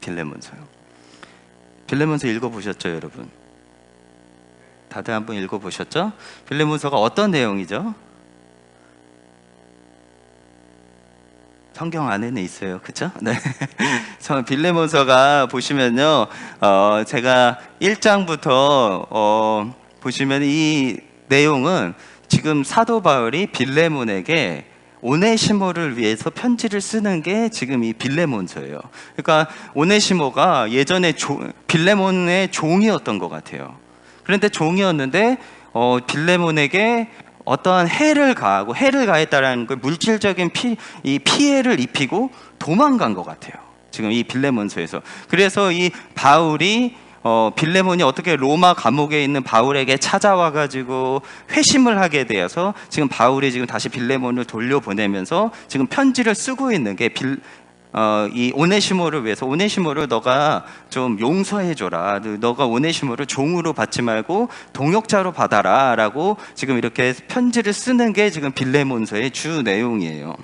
빌레몬서요. 빌레몬서 읽어보셨죠, 여러분? 다들 한번 읽어보셨죠? 빌레몬서가 어떤 내용이죠? 성경 안에는 있어요, 그렇죠? 네. 빌레몬서가 보시면요, 제가 1장부터 보시면 이 내용은 지금 사도 바울이 빌레몬에게 오네시모를 위해서 편지를 쓰는 게 지금 이 빌레몬서예요. 그러니까 오네시모가 예전에 빌레몬의 종이었던 것 같아요. 그런데 종이었는데 빌레몬에게 어떠한 해를 가했다라는 걸 물질적인 피해를 입히고 도망간 것 같아요. 지금 이 빌레몬서에서. 그래서 이 바울이 빌레몬이 어떻게 로마 감옥에 있는 바울에게 찾아와가지고 회심을 하게 되어서 지금 바울이 지금 다시 빌레몬을 돌려보내면서 지금 편지를 쓰고 있는 게 이 오네시모를 위해서, 오네시모를 너가 좀 용서해줘라, 너가 오네시모를 종으로 받지 말고 동역자로 받아라 라고 지금 이렇게 편지를 쓰는 게 지금 빌레몬서의 주 내용이에요.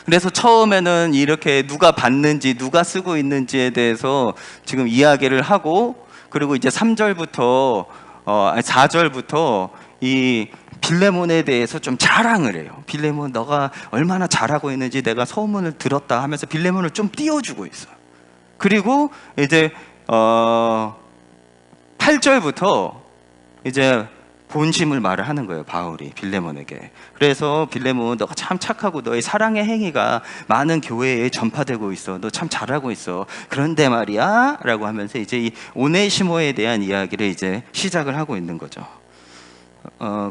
그래서 처음에는 이렇게 누가 받는지 누가 쓰고 있는지에 대해서 지금 이야기를 하고, 그리고 이제 3절부터 4절부터 이 빌레몬에 대해서 좀 자랑을 해요. 빌레몬 너가 얼마나 잘하고 있는지 내가 소문을 들었다 하면서 빌레몬을 좀 띄워주고 있어요. 그리고 이제 8절부터 이제 본심을 말을 하는 거예요, 바울이 빌레몬에게. 그래서 빌레몬 너가 참 착하고 너의 사랑의 행위가 많은 교회에 전파되고 있어, 너 참 잘하고 있어, 그런데 말이야 라고 하면서 이제 이 오네시모에 대한 이야기를 이제 시작을 하고 있는 거죠.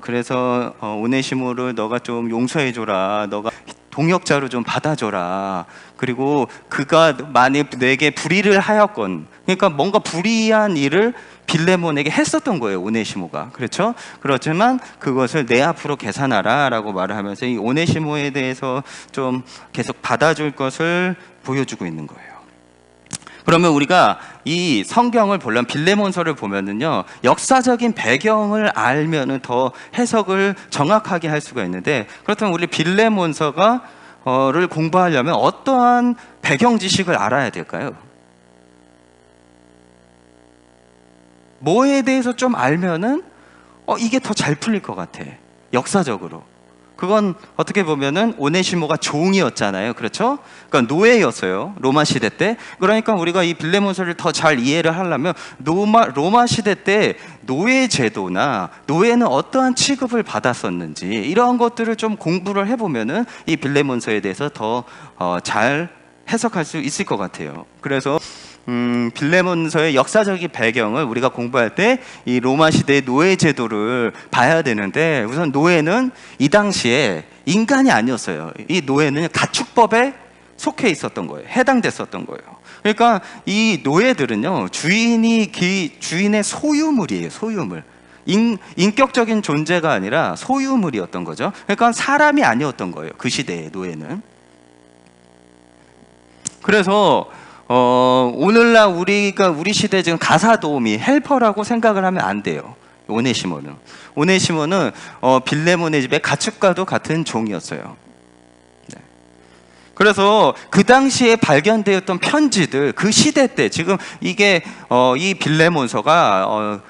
그래서 오네시모를 너가 좀 용서해줘라, 너가 동역자로 좀 받아줘라. 그리고 그가 만약 내게 불의를 하였건, 그러니까 뭔가 불의한 일을 빌레몬에게 했었던 거예요, 오네시모가. 그렇죠? 그렇지만 그것을 내 앞으로 계산하라 라고 말을 하면서 이 오네시모에 대해서 좀 계속 받아줄 것을 보여주고 있는 거예요. 그러면 우리가 이 성경을 보려면 빌레몬서를 보면은요, 역사적인 배경을 알면은 더 해석을 정확하게 할 수가 있는데, 그렇다면 우리 빌레몬서를 공부하려면 어떠한 배경 지식을 알아야 될까요? 뭐에 대해서 좀 알면은 이게 더 잘 풀릴 것 같아, 역사적으로. 그건 어떻게 보면은 오네시모가 종이었잖아요, 그렇죠? 그러니까 노예였어요, 로마 시대 때. 그러니까 우리가 이 빌레몬서를 더 잘 이해를 하려면 로마 시대 때 노예 제도나 노예는 어떠한 취급을 받았었는지 이러한 것들을 좀 공부를 해보면은 이 빌레몬서에 대해서 더 잘 해석할 수 있을 것 같아요. 그래서 빌레몬서의 역사적인 배경을 우리가 공부할 때 이 로마 시대의 노예 제도를 봐야 되는데, 우선 노예는 이 당시에 인간이 아니었어요. 이 노예는 가축법에 속해 있었던 거예요. 해당됐었던 거예요. 그러니까 이 노예들은요, 주인의 소유물이에요, 소유물. 인격적인 존재가 아니라 소유물이었던 거죠. 그러니까 사람이 아니었던 거예요, 그 시대의 노예는. 그래서 오늘날 우리 시대에 지금 가사도우미, 헬퍼라고 생각을 하면 안 돼요. 오네시모는 빌레몬의 집에 가축과도 같은 종이었어요. 네. 그래서 그 당시에 발견되었던 편지들, 그 시대 때 지금 이게 이 빌레몬서가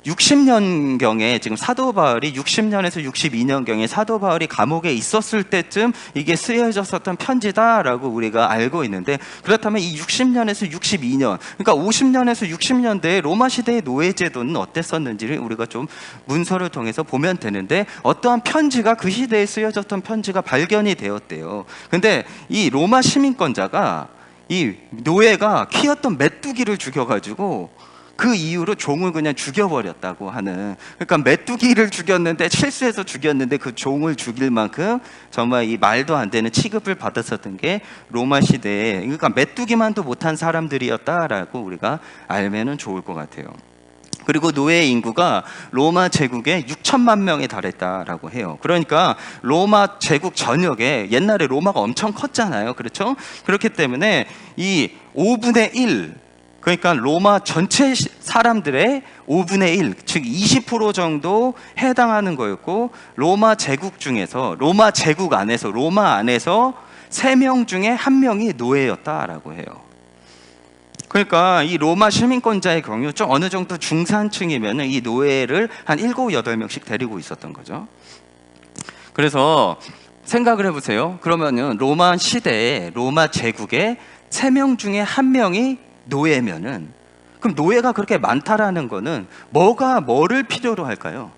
60년경에 지금 사도 바울이 60년에서 62년경에 사도 바울이 감옥에 있었을 때쯤 이게 쓰여졌었던 편지다라고 우리가 알고 있는데, 그렇다면 이 60년에서 62년, 그러니까 50년에서 60년대에 로마 시대의 노예 제도는 어땠었는지를 우리가 좀 문서를 통해서 보면 되는데, 어떠한 편지가 그 시대에 쓰여졌던 편지가 발견이 되었대요. 근데 이 로마 시민권자가 이 노예가 키웠던 메뚜기를 죽여가지고 그 이후로 종을 그냥 죽여버렸다고 하는, 그러니까 메뚜기를 죽였는데, 실수해서 죽였는데 그 종을 죽일 만큼 정말 이 말도 안 되는 취급을 받았었던 게 로마 시대에, 그러니까 메뚜기만도 못한 사람들이었다라고 우리가 알면은 좋을 것 같아요. 그리고 노예 인구가 로마 제국에 6천만 명에 달했다라고 해요. 그러니까 로마 제국 전역에, 옛날에 로마가 엄청 컸잖아요, 그렇죠? 그렇기 때문에 이 5분의 1, 그러니까 로마 전체 사람들의 5분의 1, 즉 20% 정도 해당하는 거였고, 로마 제국 안에서 3명 중에 1명이 노예였다라고 해요. 그러니까 이 로마 시민권자의 경우 좀 어느 정도 중산층이면 이 노예를 한 7, 8명씩 데리고 있었던 거죠. 그래서 생각을 해보세요. 그러면은 로마 시대에 로마 제국에 3명 중에 1명이 노예면은, 그럼 노예가 그렇게 많다라는 거는 뭐를 필요로 할까요?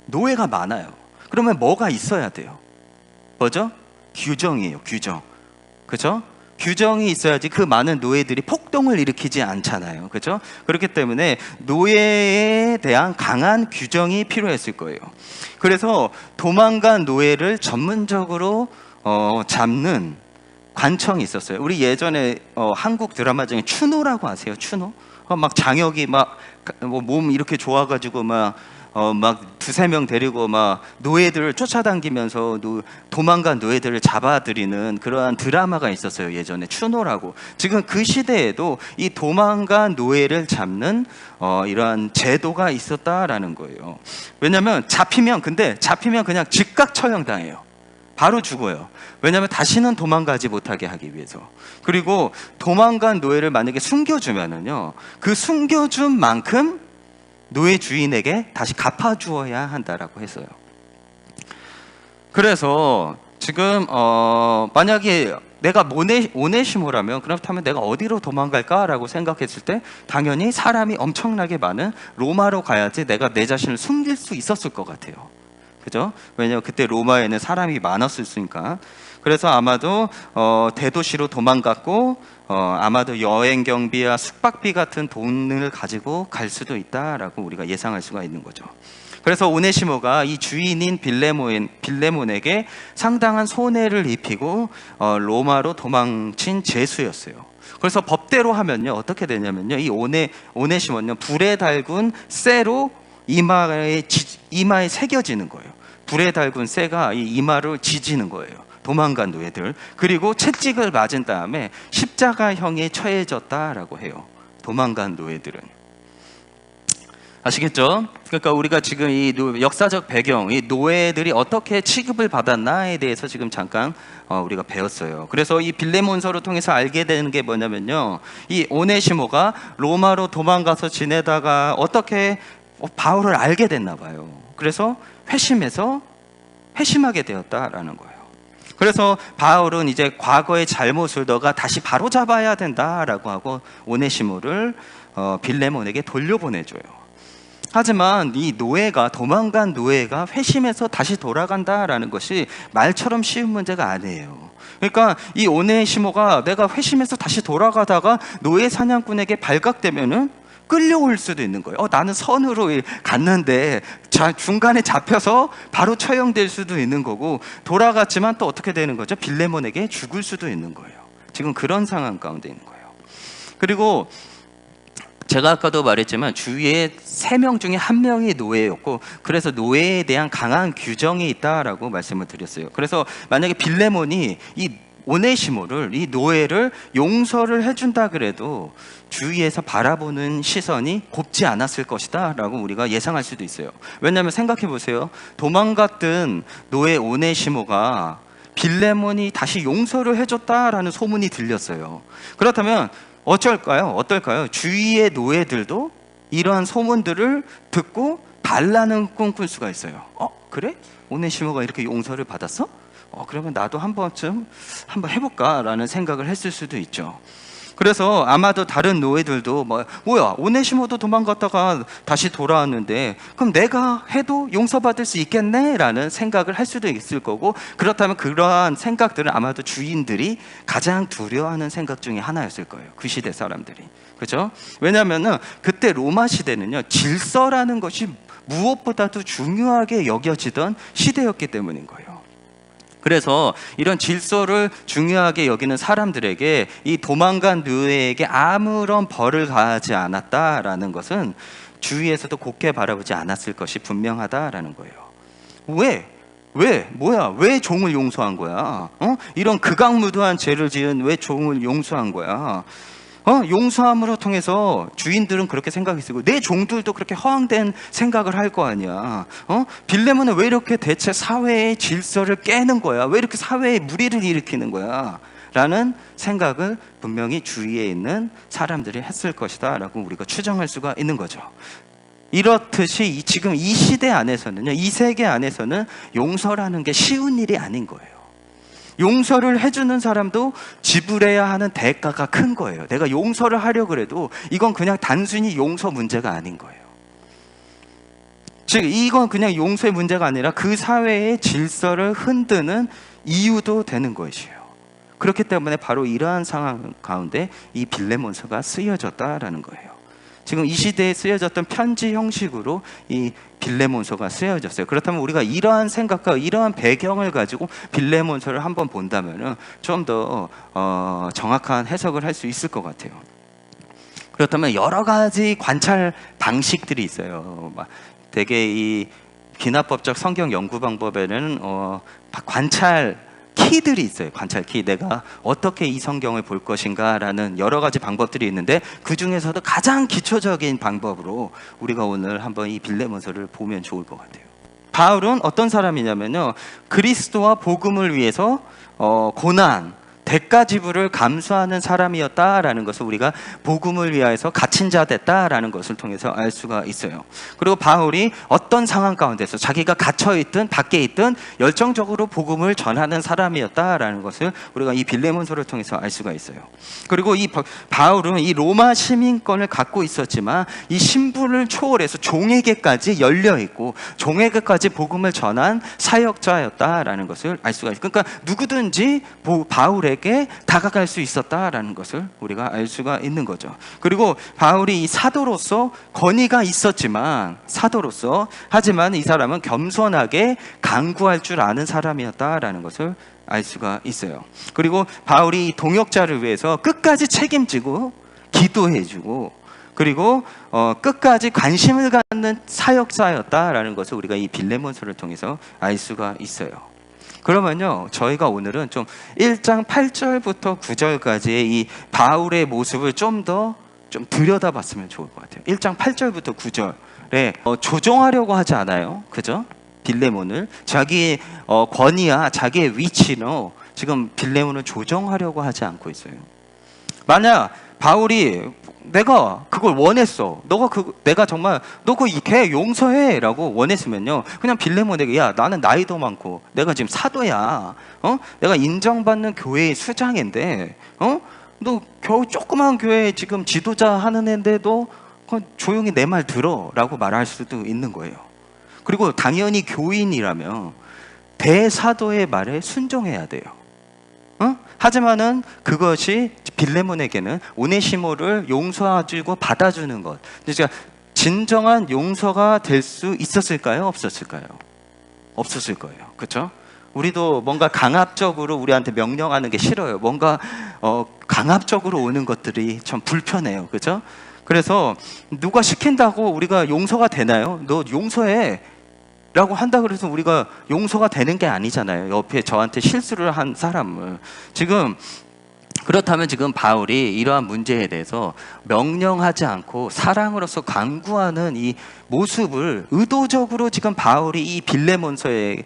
노예가 많아요. 그러면 뭐가 있어야 돼요? 뭐죠? 규정이에요. 규정. 그죠? 규정이 있어야지 그 많은 노예들이 폭동을 일으키지 않잖아요. 그죠? 그렇기 때문에 노예에 대한 강한 규정이 필요했을 거예요. 그래서 도망간 노예를 전문적으로 잡는 관청이 있었어요. 우리 예전에 한국 드라마 중에 추노라고 아세요? 추노? 막 장혁이 막 몸 이렇게 좋아가지고 막 2-3명 데리고 막 노예들을 쫓아다니면서 도망간 노예들을 잡아들이는 그러한 드라마가 있었어요. 예전에 추노라고. 지금 그 시대에도 이 도망간 노예를 잡는 이러한 제도가 있었다라는 거예요. 왜냐하면 잡히면 그냥 즉각 처형당해요. 바로 죽어요. 왜냐하면 다시는 도망가지 못하게 하기 위해서. 그리고 도망간 노예를 만약에 숨겨주면은요, 그 숨겨준 만큼 노예 주인에게 다시 갚아주어야 한다라고 했어요. 그래서 지금 만약에 내가 오네시모라면, 그렇다면 내가 어디로 도망갈까라고 생각했을 때 당연히 사람이 엄청나게 많은 로마로 가야지 내가 내 자신을 숨길 수 있었을 것 같아요. 그죠? 왜냐하면 그때 로마에는 사람이 많았으니까. 그래서 아마도 대도시로 도망갔고 아마도 여행 경비와 숙박비 같은 돈을 가지고 갈 수도 있다라고 우리가 예상할 수가 있는 거죠. 그래서 오네시모가 이 주인인 빌레몬에게 상당한 손해를 입히고 로마로 도망친 죄수였어요. 그래서 법대로 하면요, 어떻게 되냐면요, 이 오네시모는요, 불에 달군 쇠로 이마에 새겨지는 거예요. 불에 달군 쇠가 이 이마를 지지는 거예요. 도망간 노예들. 그리고 채찍을 맞은 다음에 십자가형에 처해졌다라고 해요. 도망간 노예들은. 아시겠죠? 그러니까 우리가 지금 이 역사적 배경, 이 노예들이 어떻게 취급을 받았나에 대해서 지금 잠깐 우리가 배웠어요. 그래서 이 빌레몬서를 통해서 알게 되는 게 뭐냐면요, 이 오네시모가 로마로 도망가서 지내다가 어떻게 바울을 알게 됐나 봐요. 그래서 회심하게 되었다라는 거예요. 그래서 바울은 이제 과거의 잘못을 너가 다시 바로잡아야 된다라고 하고 오네시모를 빌레몬에게 돌려보내줘요. 하지만 이 도망간 노예가 회심해서 다시 돌아간다라는 것이 말처럼 쉬운 문제가 아니에요. 그러니까 이 오네시모가 내가 회심해서 다시 돌아가다가 노예 사냥꾼에게 발각되면은 끌려올 수도 있는 거예요. 나는 선으로 갔는데 중간에 잡혀서 바로 처형될 수도 있는 거고, 돌아갔지만 또 어떻게 되는 거죠? 빌레몬에게 죽을 수도 있는 거예요. 지금 그런 상황 가운데 있는 거예요. 그리고 제가 아까도 말했지만 주위에 3명 중에 1명이 노예였고, 그래서 노예에 대한 강한 규정이 있다라고 말씀을 드렸어요. 그래서 만약에 빌레몬이 이 오네시모를, 이 노예를 용서를 해준다 그래도 주위에서 바라보는 시선이 곱지 않았을 것이다 라고 우리가 예상할 수도 있어요. 왜냐하면 생각해 보세요. 도망갔던 노예 오네시모가 빌레몬이 다시 용서를 해줬다라는 소문이 들렸어요. 그렇다면 어떨까요? 주위의 노예들도 이러한 소문들을 듣고 반란을 꿈꿀 수가 있어요. 그래? 오네시모가 이렇게 용서를 받았어? 그러면 나도 한번 해볼까라는 생각을 했을 수도 있죠. 그래서 아마도 다른 노예들도 뭐야, 오네시모도 도망갔다가 다시 돌아왔는데 그럼 내가 해도 용서받을 수 있겠네? 라는 생각을 할 수도 있을 거고, 그렇다면 그러한 생각들은 아마도 주인들이 가장 두려워하는 생각 중에 하나였을 거예요. 그 시대 사람들이. 그죠? 왜냐하면은 그때 로마 시대는요, 질서라는 것이 무엇보다도 중요하게 여겨지던 시대였기 때문인 거예요. 그래서 이런 질서를 중요하게 여기는 사람들에게 이 도망간 노예에게 아무런 벌을 가하지 않았다라는 것은 주위에서도 곱게 바라보지 않았을 것이 분명하다라는 거예요. 왜 종을 용서한 거야? 이런 극악무도한 죄를 지은 왜 종을 용서한 거야? 용서함으로 통해서 주인들은 그렇게 생각했고 내 종들도 그렇게 허황된 생각을 할 거 아니야. 빌레몬은 왜 이렇게 대체 사회의 질서를 깨는 거야? 왜 이렇게 사회에 무리를 일으키는 거야? 라는 생각을 분명히 주위에 있는 사람들이 했을 것이다 라고 우리가 추정할 수가 있는 거죠. 이렇듯이 지금 이 시대 안에서는요, 이 세계 안에서는 용서라는 게 쉬운 일이 아닌 거예요. 용서를 해주는 사람도 지불해야 하는 대가가 큰 거예요. 내가 용서를 하려고 해도 이건 그냥 단순히 용서 문제가 아닌 거예요. 즉 이건 그냥 용서의 문제가 아니라 그 사회의 질서를 흔드는 이유도 되는 것이에요. 그렇기 때문에 바로 이러한 상황 가운데 이 빌레몬서가 쓰여졌다라는 거예요. 지금 이 시대에 쓰여졌던 편지 형식으로 이 빌레몬서가 쓰여졌어요. 그렇다면 우리가 이러한 생각과 이러한 배경을 가지고 빌레몬서를 한번 본다면 좀 더 정확한 해석을 할 수 있을 것 같아요. 그렇다면 여러 가지 관찰 방식들이 있어요. 되게 이 기나법적 성경 연구 방법에는 관찰 키들이 있어요. 관찰 키. 내가 어떻게 이 성경을 볼 것인가라는 여러 가지 방법들이 있는데 그 중에서도 가장 기초적인 방법으로 우리가 오늘 한번 이 빌레몬서를 보면 좋을 것 같아요. 바울은 어떤 사람이냐면요, 그리스도와 복음을 위해서 고난, 대가 지불을 감수하는 사람이었다라는 것을 우리가 복음을 위하여서 갇힌 자 됐다라는 것을 통해서 알 수가 있어요. 그리고 바울이 어떤 상황 가운데서 자기가 갇혀있든 밖에 있든 열정적으로 복음을 전하는 사람이었다라는 것을 우리가 이 빌레몬서를 통해서 알 수가 있어요. 그리고 이 바울은 이 로마 시민권을 갖고 있었지만 이 신분을 초월해서 종에게까지 열려있고 종에게까지 복음을 전한 사역자였다라는 것을 알 수가 있어요. 그러니까 누구든지 바울에게 다가갈 수 있었다라는 것을 우리가 알 수가 있는 거죠. 그리고 바울이 이 사도로서 권위가 있었지만 하지만 이 사람은 겸손하게 간구할 줄 아는 사람이었다라는 것을 알 수가 있어요. 그리고 바울이 동역자를 위해서 끝까지 책임지고 기도해주고 그리고 끝까지 관심을 갖는 사역자였다라는 것을 우리가 이 빌레몬서를 통해서 알 수가 있어요. 그러면요, 저희가 오늘은 좀 1장 8절부터 9절까지의 이 바울의 모습을 좀 더 들여다봤으면 좋을 것 같아요. 1장 8절부터 9절에 조종하려고 하지 않아요. 그죠? 빌레몬을 자기의 권위와 자기의 위치로 지금 빌레몬을 조종하려고 하지 않고 있어요. 만약 바울이 내가 그걸 원했어. 내가 정말 너 그 걔 용서해라고 원했으면요, 그냥 빌레몬에게 야, 나는 나이도 많고 내가 지금 사도야. 내가 인정받는 교회의 수장인데 너 겨우 조그만 교회 지금 지도자 하는 애인데도 조용히 내 말 들어라고 말할 수도 있는 거예요. 그리고 당연히 교인이라면 대사도의 말에 순종해야 돼요. 하지만은 그것이 빌레몬에게는 오네시모를 용서해주고 받아주는 것, 그러니까 진정한 용서가 될 수 있었을까요? 없었을까요? 없었을 거예요. 그렇죠? 우리도 뭔가 강압적으로 우리한테 명령하는 게 싫어요. 뭔가 강압적으로 오는 것들이 참 불편해요. 그렇죠? 그래서 누가 시킨다고 우리가 용서가 되나요? 너 용서해 라고 한다 그래서 우리가 용서가 되는 게 아니잖아요. 옆에 저한테 실수를 한 사람을. 그렇다면 지금 바울이 이러한 문제에 대해서 명령하지 않고 사랑으로서 간구하는 이 모습을 의도적으로 지금 바울이 이 빌레몬서에서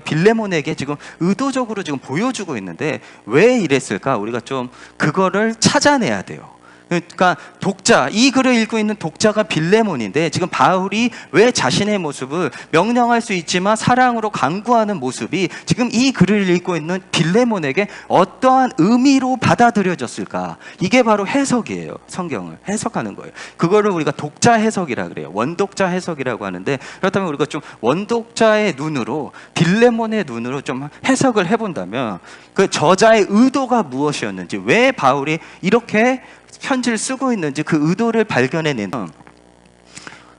빌레몬에게 지금 의도적으로 지금 보여주고 있는데 왜 이랬을까? 우리가 좀 그거를 찾아내야 돼요. 그러니까 이 글을 읽고 있는 독자가 빌레몬인데 지금 바울이 왜 자신의 모습을 명령할 수 있지만 사랑으로 간구하는 모습이 지금 이 글을 읽고 있는 빌레몬에게 어떠한 의미로 받아들여졌을까? 이게 바로 해석이에요. 성경을 해석하는 거예요. 그거를 우리가 독자 해석이라 그래요. 원독자 해석이라고 하는데, 그렇다면 우리가 좀 원독자의 눈으로, 빌레몬의 눈으로 좀 해석을 해본다면 그 저자의 의도가 무엇이었는지, 왜 바울이 이렇게 편지를 쓰고 있는지 그 의도를 발견해내는,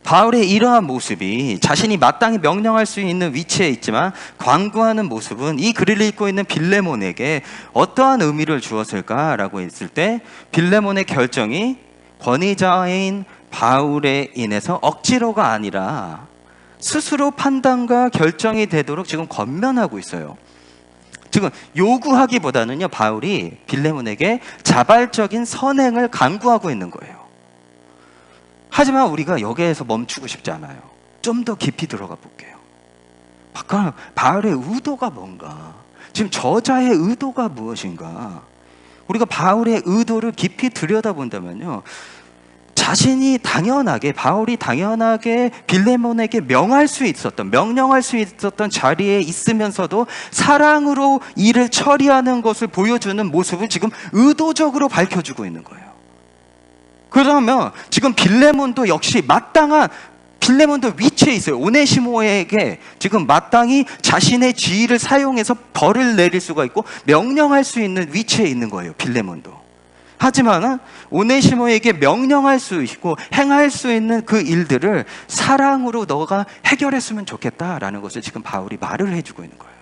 바울의 이러한 모습이 자신이 마땅히 명령할 수 있는 위치에 있지만 광구하는 모습은 이 글을 읽고 있는 빌레몬에게 어떠한 의미를 주었을까라고 했을 때, 빌레몬의 결정이 권위자인 바울에 인해서 억지로가 아니라 스스로 판단과 결정이 되도록 지금 권면하고 있어요. 지금 요구하기보다는요, 바울이 빌레몬에게 자발적인 선행을 강구하고 있는 거예요. 하지만 우리가 여기에서 멈추고 싶지 않아요. 좀 더 깊이 들어가 볼게요. 바울의 의도가 뭔가? 지금 저자의 의도가 무엇인가? 우리가 바울의 의도를 깊이 들여다본다면요, 바울이 당연하게 빌레몬에게 명령할 수 있었던 자리에 있으면서도 사랑으로 일을 처리하는 것을 보여주는 모습을 지금 의도적으로 밝혀주고 있는 거예요. 그러면 지금 빌레몬도 역시 빌레몬도 위치에 있어요. 오네시모에게 지금 마땅히 자신의 지위를 사용해서 벌을 내릴 수가 있고 명령할 수 있는 위치에 있는 거예요, 빌레몬도. 하지만 오네시모에게 명령할 수 있고 행할 수 있는 그 일들을 사랑으로 너가 해결했으면 좋겠다라는 것을 지금 바울이 말을 해주고 있는 거예요.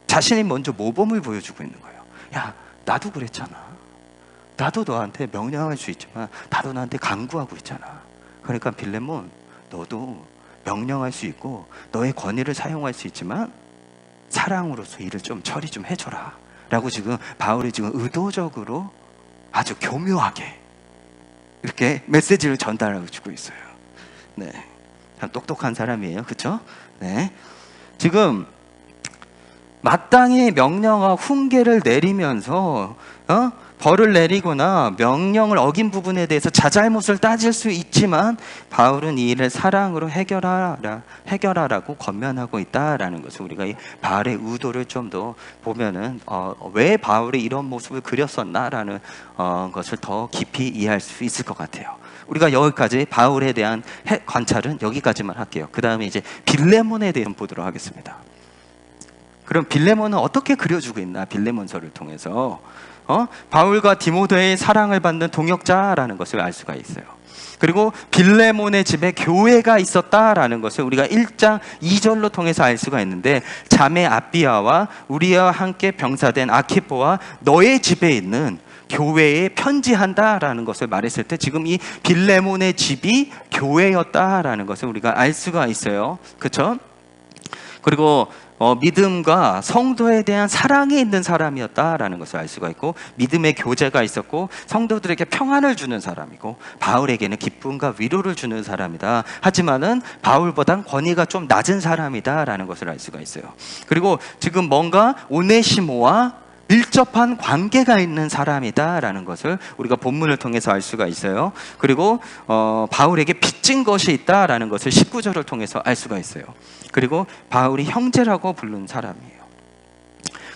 자신이 먼저 모범을 보여주고 있는 거예요. 야, 나도 그랬잖아. 나도 너한테 명령할 수 있지만 나도 너한테 강구하고 있잖아. 그러니까 빌레몬, 너도 명령할 수 있고 너의 권위를 사용할 수 있지만 사랑으로서 일을 좀 처리 좀 해줘라 라고 지금 바울이 지금 의도적으로 아주 교묘하게 이렇게 메시지를 전달하고 주고 있어요. 네, 참 똑똑한 사람이에요, 그렇죠? 네, 지금 마땅히 명령과 훈계를 내리면서 벌을 내리거나 명령을 어긴 부분에 대해서 자잘못을 따질 수 있지만 바울은 이 일을 사랑으로 해결하라고 권면하고 있다라는 것을 우리가 이 바울의 의도를 좀 더 보면은 왜 바울이 이런 모습을 그렸었나라는 것을 더 깊이 이해할 수 있을 것 같아요. 우리가 여기까지 바울에 대한 관찰은 여기까지만 할게요. 그 다음에 이제 빌레몬에 대해서 보도록 하겠습니다. 그럼 빌레몬은 어떻게 그려주고 있나? 빌레몬서를 통해서 바울과 디모데의 사랑을 받는 동역자라는 것을 알 수가 있어요. 그리고 빌레몬의 집에 교회가 있었다라는 것을 우리가 1장 2절로 통해서 알 수가 있는데, 자매 아비아와 우리와 함께 병사된 아키포와 너의 집에 있는 교회에 편지한다라는 것을 말했을 때 지금 이 빌레몬의 집이 교회였다라는 것을 우리가 알 수가 있어요. 그렇죠? 그리고 믿음과 성도에 대한 사랑이 있는 사람이었다라는 것을 알 수가 있고, 믿음의 교제가 있었고 성도들에게 평안을 주는 사람이고 바울에게는 기쁨과 위로를 주는 사람이다. 하지만은 바울보단 권위가 좀 낮은 사람이다라는 것을 알 수가 있어요. 그리고 지금 뭔가 오네시모와 밀접한 관계가 있는 사람이다라는 것을 우리가 본문을 통해서 알 수가 있어요. 그리고 바울에게 빚진 것이 있다라는 것을 19절을 통해서 알 수가 있어요. 그리고 바울이 형제라고 부른 사람이에요.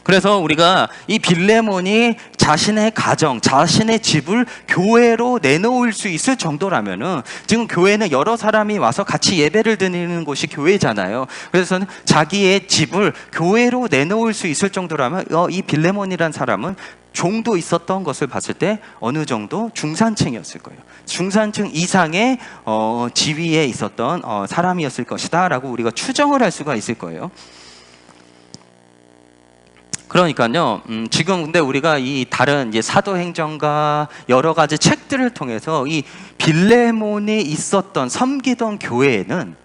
그래서 우리가 이 빌레몬이 자신의 가정, 자신의 집을 교회로 내놓을 수 있을 정도라면은, 지금 교회는 여러 사람이 와서 같이 예배를 드리는 곳이 교회잖아요. 그래서 자기의 집을 교회로 내놓을 수 있을 정도라면 이 빌레몬이란 사람은 종도 있었던 것을 봤을 때 어느 정도 중산층이었을 거예요. 중산층 이상의 지위에 있었던 사람이었을 것이다 라고 우리가 추정을 할 수가 있을 거예요. 그러니까요, 지금 근데 우리가 이 다른 이제 사도행전과 여러 가지 책들을 통해서 이 빌레몬이 있었던 섬기던 교회는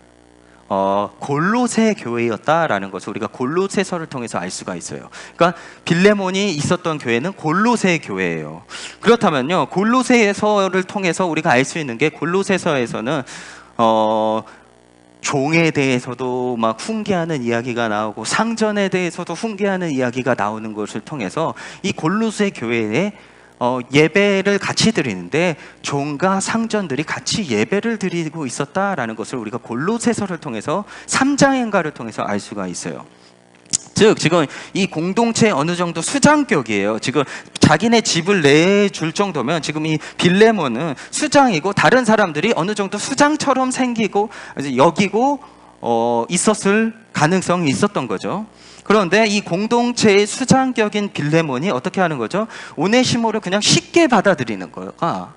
골로새 교회였다라는 것을 우리가 골로새서를 통해서 알 수가 있어요. 그러니까 빌레몬이 있었던 교회는 골로새 교회예요. 그렇다면요, 골로새서를 통해서 우리가 알 수 있는 게, 골로새서에서는 종에 대해서도 막 훈계하는 이야기가 나오고 상전에 대해서도 훈계하는 이야기가 나오는 것을 통해서 이 골로새 교회에 예배를 같이 드리는데 종과 상전들이 같이 예배를 드리고 있었다라는 것을 우리가 골로새서를 통해서 3장인가를 통해서 알 수가 있어요. 즉 지금 이 공동체의 어느 정도 수장격이에요. 지금 자기네 집을 내줄 정도면 지금 이 빌레몬은 수장이고 다른 사람들이 어느 정도 수장처럼 생기고 여기고 있었을 가능성이 있었던 거죠. 그런데 이 공동체의 수장격인 빌레몬이 어떻게 하는 거죠? 오네시모를 그냥 쉽게 받아들이는 거가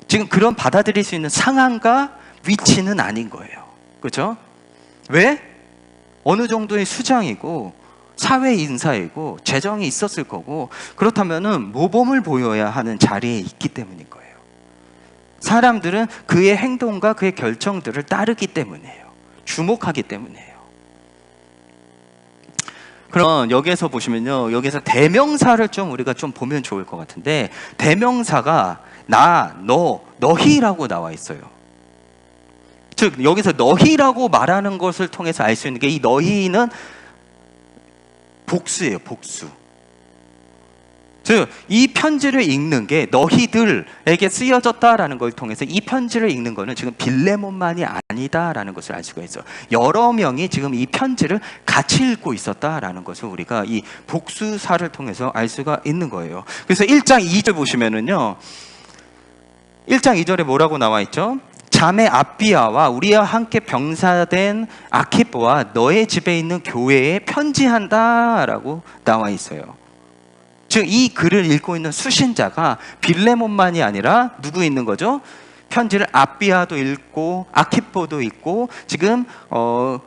지금 그런 받아들일 수 있는 상황과 위치는 아닌 거예요. 그렇죠? 왜? 어느 정도의 수장이고 사회 인사이고 재정이 있었을 거고, 그렇다면은 모범을 보여야 하는 자리에 있기 때문인 거예요. 사람들은 그의 행동과 그의 결정들을 따르기 때문이에요. 주목하기 때문이에요. 그럼 여기에서 보시면요, 여기서 대명사를 좀 우리가 좀 보면 좋을 것 같은데, 대명사가 나, 너, 너희라고 나와 있어요. 즉 여기서 너희라고 말하는 것을 통해서 알 수 있는 게, 이 너희는 복수예요, 복수. 즉, 이 편지를 읽는 게 너희들에게 쓰여졌다라는 걸 통해서 이 편지를 읽는 거는 지금 빌레몬만이 아니다라는 것을 알 수가 있어요. 여러 명이 지금 이 편지를 같이 읽고 있었다라는 것을 우리가 이 복수사를 통해서 알 수가 있는 거예요. 그래서 1장 2절 보시면은요, 1장 2절에 뭐라고 나와 있죠? 자매 아비아와 우리와 함께 병사된 아키포와 너의 집에 있는 교회에 편지한다라고 나와 있어요. 즉, 이 글을 읽고 있는 수신자가 빌레몬만이 아니라 누구 있는 거죠? 편지를 아비아도 읽고 아키포도 읽고 지금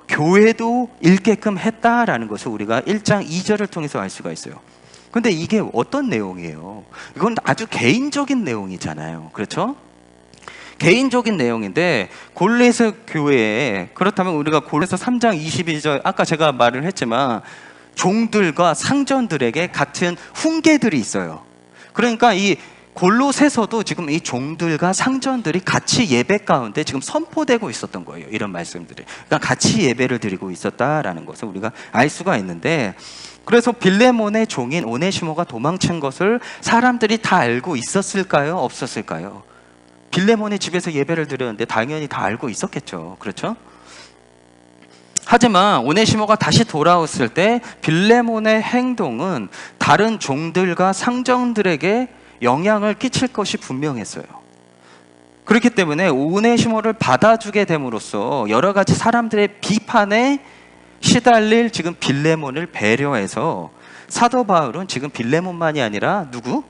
교회도 읽게끔 했다라는 것을 우리가 1장 2절을 통해서 알 수가 있어요. 근데 이게 어떤 내용이에요? 이건 아주 개인적인 내용이잖아요. 그렇죠? 개인적인 내용인데 골로새 교회에, 그렇다면 우리가 골로새 3장 22절, 아까 제가 말을 했지만 종들과 상전들에게 같은 훈계들이 있어요. 그러니까 이 골로새서도 지금 이 종들과 상전들이 같이 예배 가운데 지금 선포되고 있었던 거예요. 이런 말씀들이. 그러니까 같이 예배를 드리고 있었다라는 것을 우리가 알 수가 있는데, 그래서 빌레몬의 종인 오네시모가 도망친 것을 사람들이 다 알고 있었을까요? 없었을까요? 빌레몬의 집에서 예배를 드렸는데 당연히 다 알고 있었겠죠. 그렇죠? 하지만 오네시모가 다시 돌아왔을 때 빌레몬의 행동은 다른 종들과 상전들에게 영향을 끼칠 것이 분명했어요. 그렇기 때문에 오네시모를 받아주게 됨으로써 여러 가지 사람들의 비판에 시달릴 지금 빌레몬을 배려해서 사도 바울은 지금 빌레몬만이 아니라 누구?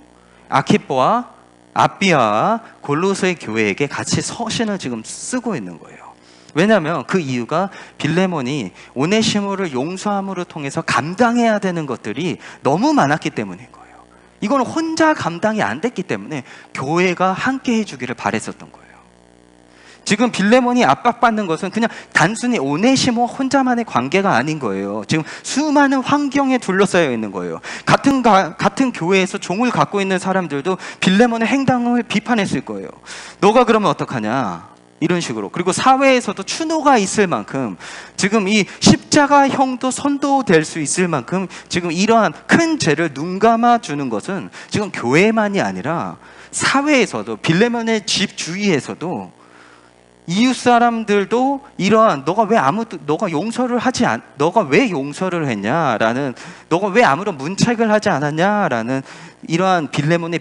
아키포와 아비아와 골로새 교회에게 같이 서신을 지금 쓰고 있는 거예요. 왜냐하면 그 이유가 빌레몬이 오네시모를 용서함으로 통해서 감당해야 되는 것들이 너무 많았기 때문인 거예요. 이건 혼자 감당이 안 됐기 때문에 교회가 함께 해주기를 바랬었던 거예요. 지금 빌레몬이 압박받는 것은 그냥 단순히 오네시모 혼자만의 관계가 아닌 거예요. 지금 수많은 환경에 둘러싸여 있는 거예요. 같은 교회에서 종을 갖고 있는 사람들도 빌레몬의 행동을 비판했을 거예요. 너가 그러면 어떡하냐? 이런 식으로. 그리고 사회에서도 추노가 있을 만큼 지금 이 십자가형도 선도될 수 있을 만큼 지금 이러한 큰 죄를 눈감아 주는 것은 지금 교회만이 아니라 사회에서도, 빌레몬의 집 주위에서도 이웃 사람들도 이러한 너가 왜 용서를 했냐라는, 너가 왜 아무런 문책을 하지 않았냐라는 이러한 빌레몬의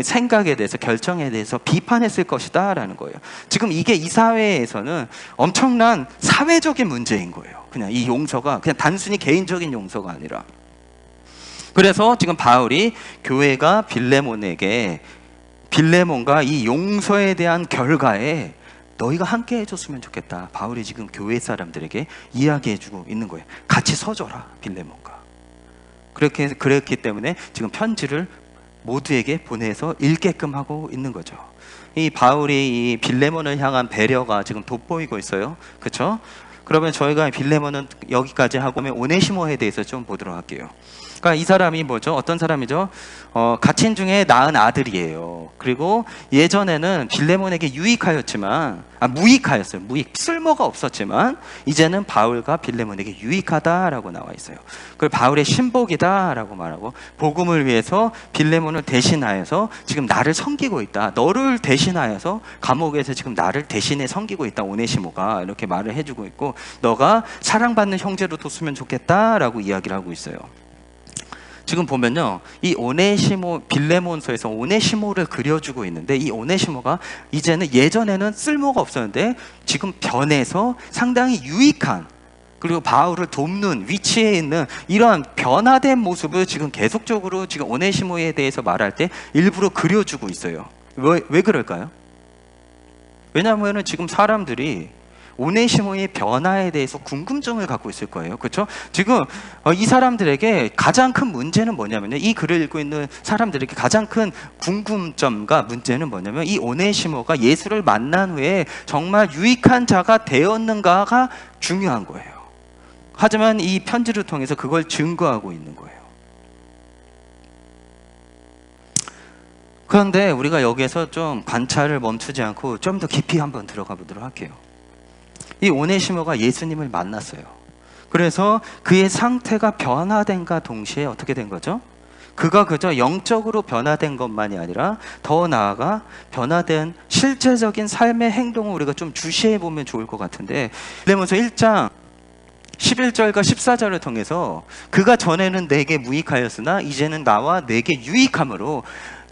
생각에 대해서, 결정에 대해서 비판했을 것이다라는 거예요. 지금 이게 이 사회에서는 엄청난 사회적인 문제인 거예요. 그냥 이 용서가 그냥 단순히 개인적인 용서가 아니라. 그래서 지금 바울이 교회가 빌레몬과 이 용서에 대한 결과에 너희가 함께 해줬으면 좋겠다. 바울이 지금 교회 사람들에게 이야기해주고 있는 거예요. 같이 서줘라, 빌레몬과. 그랬기 때문에 지금 편지를 모두에게 보내서 읽게끔 하고 있는 거죠. 이 바울이 이 빌레몬을 향한 배려가 지금 돋보이고 있어요. 그렇죠? 그러면 저희가 빌레몬은 여기까지 하고 오네시모에 대해서 좀 보도록 할게요. 그러니까 이 사람이 뭐죠? 어떤 사람이죠? 가친 중에 낳은 아들이에요. 그리고 예전에는 빌레몬에게 무익하였어요. 쓸모가 없었지만 이제는 바울과 빌레몬에게 유익하다라고 나와 있어요. 그걸 바울의 신복이다라고 말하고, 복음을 위해서 빌레몬을 대신하여서 지금 나를 섬기고 있다. 너를 대신하여서 감옥에서 지금 나를 대신해 섬기고 있다. 오네시모가 이렇게 말을 해주고 있고, 너가 사랑받는 형제로 뒀으면 좋겠다라고 이야기를 하고 있어요. 지금 보면요, 이 빌레몬서에서 오네시모를 그려주고 있는데, 이 오네시모가 이제는 예전에는 쓸모가 없었는데 지금 변해서 상당히 유익한, 그리고 바울을 돕는 위치에 있는 이러한 변화된 모습을 지금 계속적으로 지금 오네시모에 대해서 말할 때 일부러 그려주고 있어요. 왜 그럴까요? 왜냐하면 지금 사람들이 오네시모의 변화에 대해서 궁금증을 갖고 있을 거예요. 그렇죠? 지금 이 사람들에게 가장 큰 문제는 뭐냐면요, 이 글을 읽고 있는 사람들에게 가장 큰 궁금점과 문제는 뭐냐면, 이 오네시모가 예수를 만난 후에 정말 유익한 자가 되었는가가 중요한 거예요. 하지만 이 편지를 통해서 그걸 증거하고 있는 거예요. 그런데 우리가 여기에서 좀 관찰을 멈추지 않고 좀 더 깊이 한번 들어가 보도록 할게요. 이 오네시모가 예수님을 만났어요. 그래서 그의 상태가 변화된과 동시에 어떻게 된 거죠? 그가 그저 영적으로 변화된 것만이 아니라 더 나아가 변화된 실제적인 삶의 행동을 우리가 좀 주시해 보면 좋을 것 같은데, 빌레몬서 1장 11절과 14절을 통해서 그가 전에는 내게 무익하였으나 이제는 나와 내게 유익함으로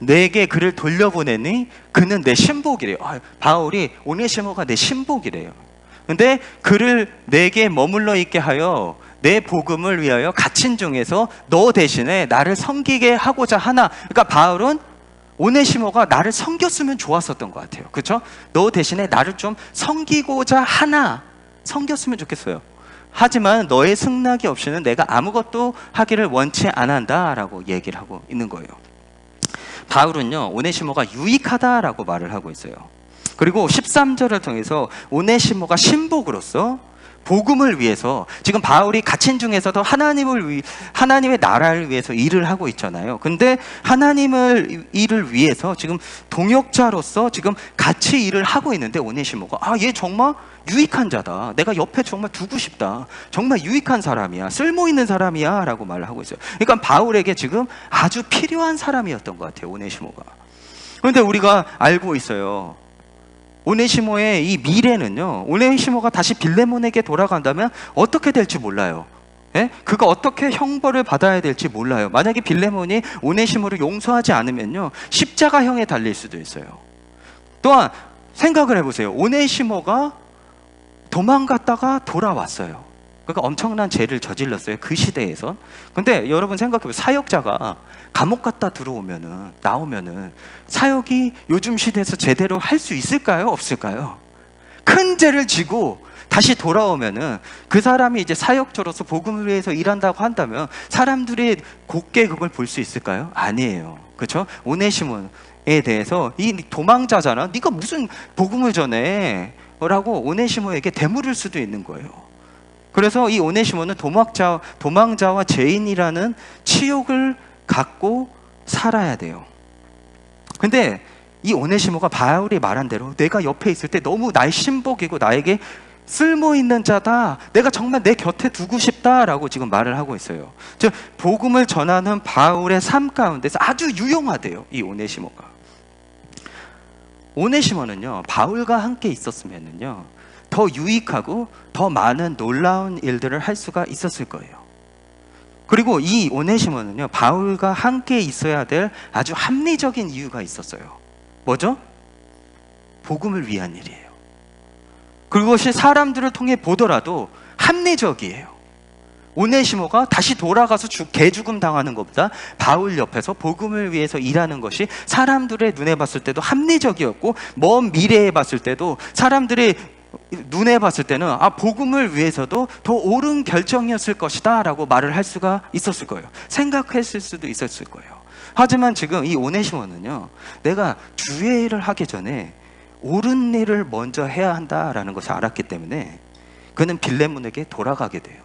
내게 그를 돌려보내니 그는 내 신복이래요. 바울이 오네시모가 내 신복이래요. 근데 그를 내게 머물러 있게 하여 내 복음을 위하여 갇힌 중에서 너 대신에 나를 섬기게 하고자 하나. 그러니까 바울은 오네시모가 나를 섬겼으면 좋았었던 것 같아요. 그렇죠? 너 대신에 나를 좀 섬기고자 하나, 섬겼으면 좋겠어요. 하지만 너의 승낙이 없이는 내가 아무것도 하기를 원치 않는다라고 얘기를 하고 있는 거예요. 바울은요, 오네시모가 유익하다라고 말을 하고 있어요. 그리고 13절을 통해서 오네시모가 신복으로서 복음을 위해서, 지금 바울이 갇힌 중에서도 하나님의 나라를 위해서 일을 하고 있잖아요. 근데 하나님을 일을 위해서 지금 동역자로서 지금 같이 일을 하고 있는데, 오네시모가 얘 정말 유익한 자다, 내가 옆에 정말 두고 싶다, 정말 유익한 사람이야, 쓸모 있는 사람이야 라고 말을 하고 있어요. 그러니까 바울에게 지금 아주 필요한 사람이었던 것 같아요, 오네시모가. 그런데 우리가 알고 있어요, 오네시모의 이 미래는요, 오네시모가 다시 빌레몬에게 돌아간다면 어떻게 될지 몰라요. 예? 그가 어떻게 형벌을 받아야 될지 몰라요. 만약에 빌레몬이 오네시모를 용서하지 않으면요, 십자가형에 달릴 수도 있어요. 또한 생각을 해보세요. 오네시모가 도망갔다가 돌아왔어요. 그러니까 엄청난 죄를 저질렀어요, 그 시대에선. 근데 여러분 생각해보세요. 사역자가 감옥 갔다 나오면은 사역이 요즘 시대에서 제대로 할 수 있을까요? 없을까요? 큰 죄를 지고 다시 돌아오면은 그 사람이 이제 사역자로서 복음을 위해서 일한다고 한다면 사람들이 곱게 그걸 볼 수 있을까요? 아니에요. 그렇죠? 오네시모에 대해서 이 도망자잖아, 네가 무슨 복음을 전해? 라고 오네시모에게 되물을 수도 있는 거예요. 그래서 이 오네시모는 도망자와 죄인이라는 치욕을 갖고 살아야 돼요. 근데 이 오네시모가 바울이 말한 대로 내가 옆에 있을 때 너무 나의 신복이고 나에게 쓸모 있는 자다, 내가 정말 내 곁에 두고 싶다라고 지금 말을 하고 있어요. 즉 복음을 전하는 바울의 삶 가운데서 아주 유용하대요, 이 오네시모가. 오네시모는요, 바울과 함께 있었으면요 더 유익하고 더 많은 놀라운 일들을 할 수가 있었을 거예요. 그리고 이 오네시모는요, 바울과 함께 있어야 될 아주 합리적인 이유가 있었어요. 뭐죠? 복음을 위한 일이에요. 그것이 사람들을 통해 보더라도 합리적이에요. 오네시모가 다시 돌아가서 개죽음 당하는 것보다 바울 옆에서 복음을 위해서 일하는 것이 사람들의 눈에 봤을 때도 합리적이었고, 먼 미래에 봤을 때도 사람들이 눈에 봤을 때는 복음을 위해서도 더 옳은 결정이었을 것이다 라고 말을 할 수가 있었을 거예요. 생각했을 수도 있었을 거예요. 하지만 지금 이 오네시모는요, 내가 주의 일을 하기 전에 옳은 일을 먼저 해야 한다라는 것을 알았기 때문에 그는 빌레몬에게 돌아가게 돼요.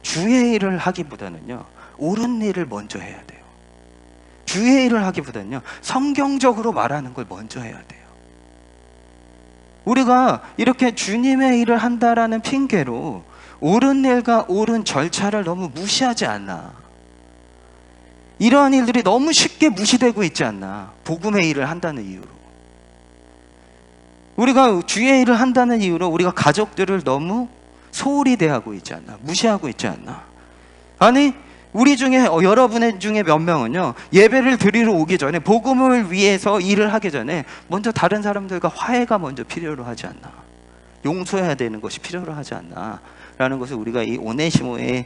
주의 일을 하기보다는요, 옳은 일을 먼저 해야 돼요. 주의 일을 하기보다는요, 성경적으로 말하는 걸 먼저 해야 돼요. 우리가 이렇게 주님의 일을 한다라는 핑계로 옳은 일과 옳은 절차를 너무 무시하지 않나? 이러한 일들이 너무 쉽게 무시되고 있지 않나? 복음의 일을 한다는 이유로. 우리가 주의 일을 한다는 이유로 우리가 가족들을 너무 소홀히 대하고 있지 않나? 무시하고 있지 않나? 아니, 우리 중에 여러분의 중에 몇 명은요, 예배를 드리러 오기 전에, 복음을 위해서 일을 하기 전에 먼저 다른 사람들과 화해가 먼저 필요로 하지 않나? 용서해야 되는 것이 필요로 하지 않나? 라는 것을 우리가 이 오네시모의